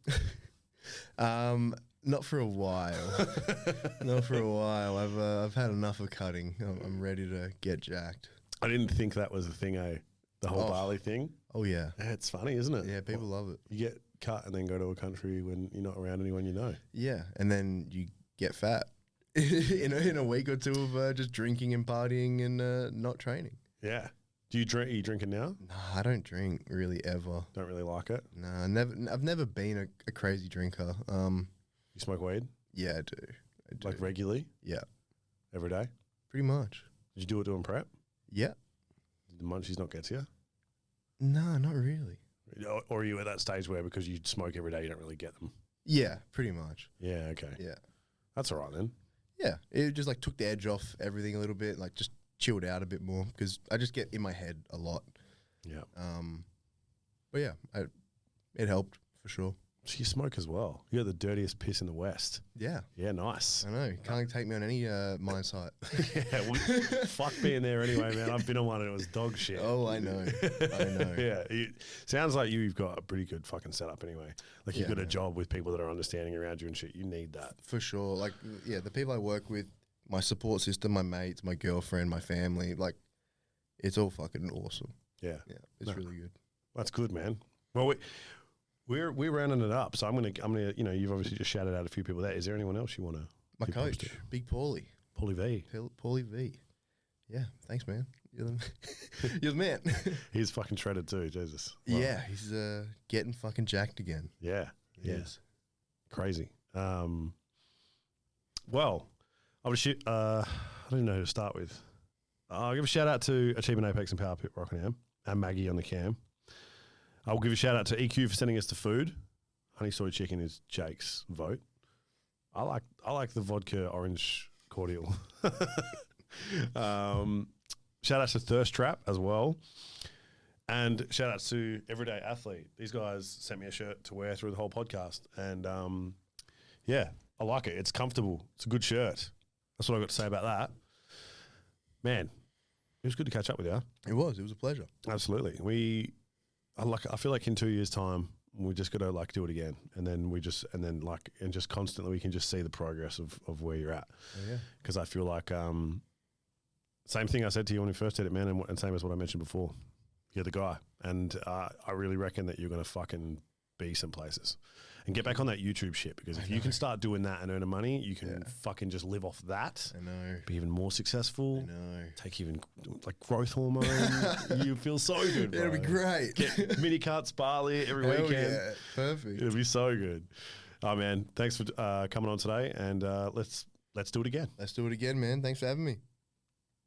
Not for a while. Not for a while. I've had enough of cutting. I'm ready to get jacked. I didn't think that was a thing, the whole Bali thing. Oh yeah. Yeah, it's funny, isn't it? Yeah, people love it. You get cut and then go to a country when you're not around anyone you know. Yeah, and then you get fat in a week or two of just drinking and partying and not training. Yeah. Do you drink? Are you drinking now? No, I don't drink really ever. Don't really like it? No, I've never been a crazy drinker. You smoke weed? Yeah, I do. Like regularly? Yeah. Every day? Pretty much. Did you do it doing prep? Yeah. Did the munchies not get to you? No, not really. Or are you at that stage where because you smoke every day, you don't really get them? Yeah, pretty much. Yeah, okay. Yeah. That's all right then. Yeah, it just like took the edge off everything a little bit, like just chilled out a bit more because I just get in my head a lot. Yeah. But yeah, it helped for sure. So you smoke as well. You're the dirtiest piss in the West. Yeah. Yeah, nice. I know. Can't take me on any mine site. Yeah, well, fuck being there anyway, man. I've been on one and it was dog shit. Oh, I know. I know. Yeah. Sounds like you've got a pretty good fucking setup anyway. Like you've got a job with people that are understanding around you and shit. You need that. For sure. Like, yeah, the people I work with, my support system, my mates, my girlfriend, my family, like, it's all fucking awesome. Yeah. Yeah, it's really good. That's good, man. Well, we're rounding it up, so I'm gonna, you know, you've obviously just shouted out a few people there. Is there anyone else you want to? My coach, Big Paulie. Paulie V. Paulie V. Yeah, thanks, man. You're the man. He's fucking shredded too, Jesus. Wow. Yeah, he's getting fucking jacked again. Yeah. Yes. Crazy. Well, I don't know who to start with. I'll give a shout out to Achievement Apex and Power Pit Rockingham and Maggie on the cam. I'll give a shout out to EQ for sending us the food. Honey soy chicken is Jake's vote. I like the vodka orange cordial. shout out to Thirst Trap as well. And shout out to Everyday Athlete. These guys sent me a shirt to wear through the whole podcast. And yeah, I like it. It's comfortable. It's a good shirt. That's what I've got to say about that. Man, it was good to catch up with you. It was a pleasure. Absolutely. I feel like in 2 years' time, we just got to like do it again. And then just constantly we can just see the progress of where you're at. Oh, yeah. Because I feel like same thing I said to you when we first did it, man, and same as what I mentioned before. You're the guy. And I really reckon that you're going to fucking be some places. And get back on that YouTube shit, because if you can start doing that and earning money, you can fucking just live off that. I know. Be even more successful. I know. Take even like growth hormone. You feel so good, bro. It'll be great. Get mini cuts, barley every Hell weekend. yeah. Perfect. It'll be so good. Oh man, thanks for coming on today, and let's do it again. Let's do it again, man. Thanks for having me.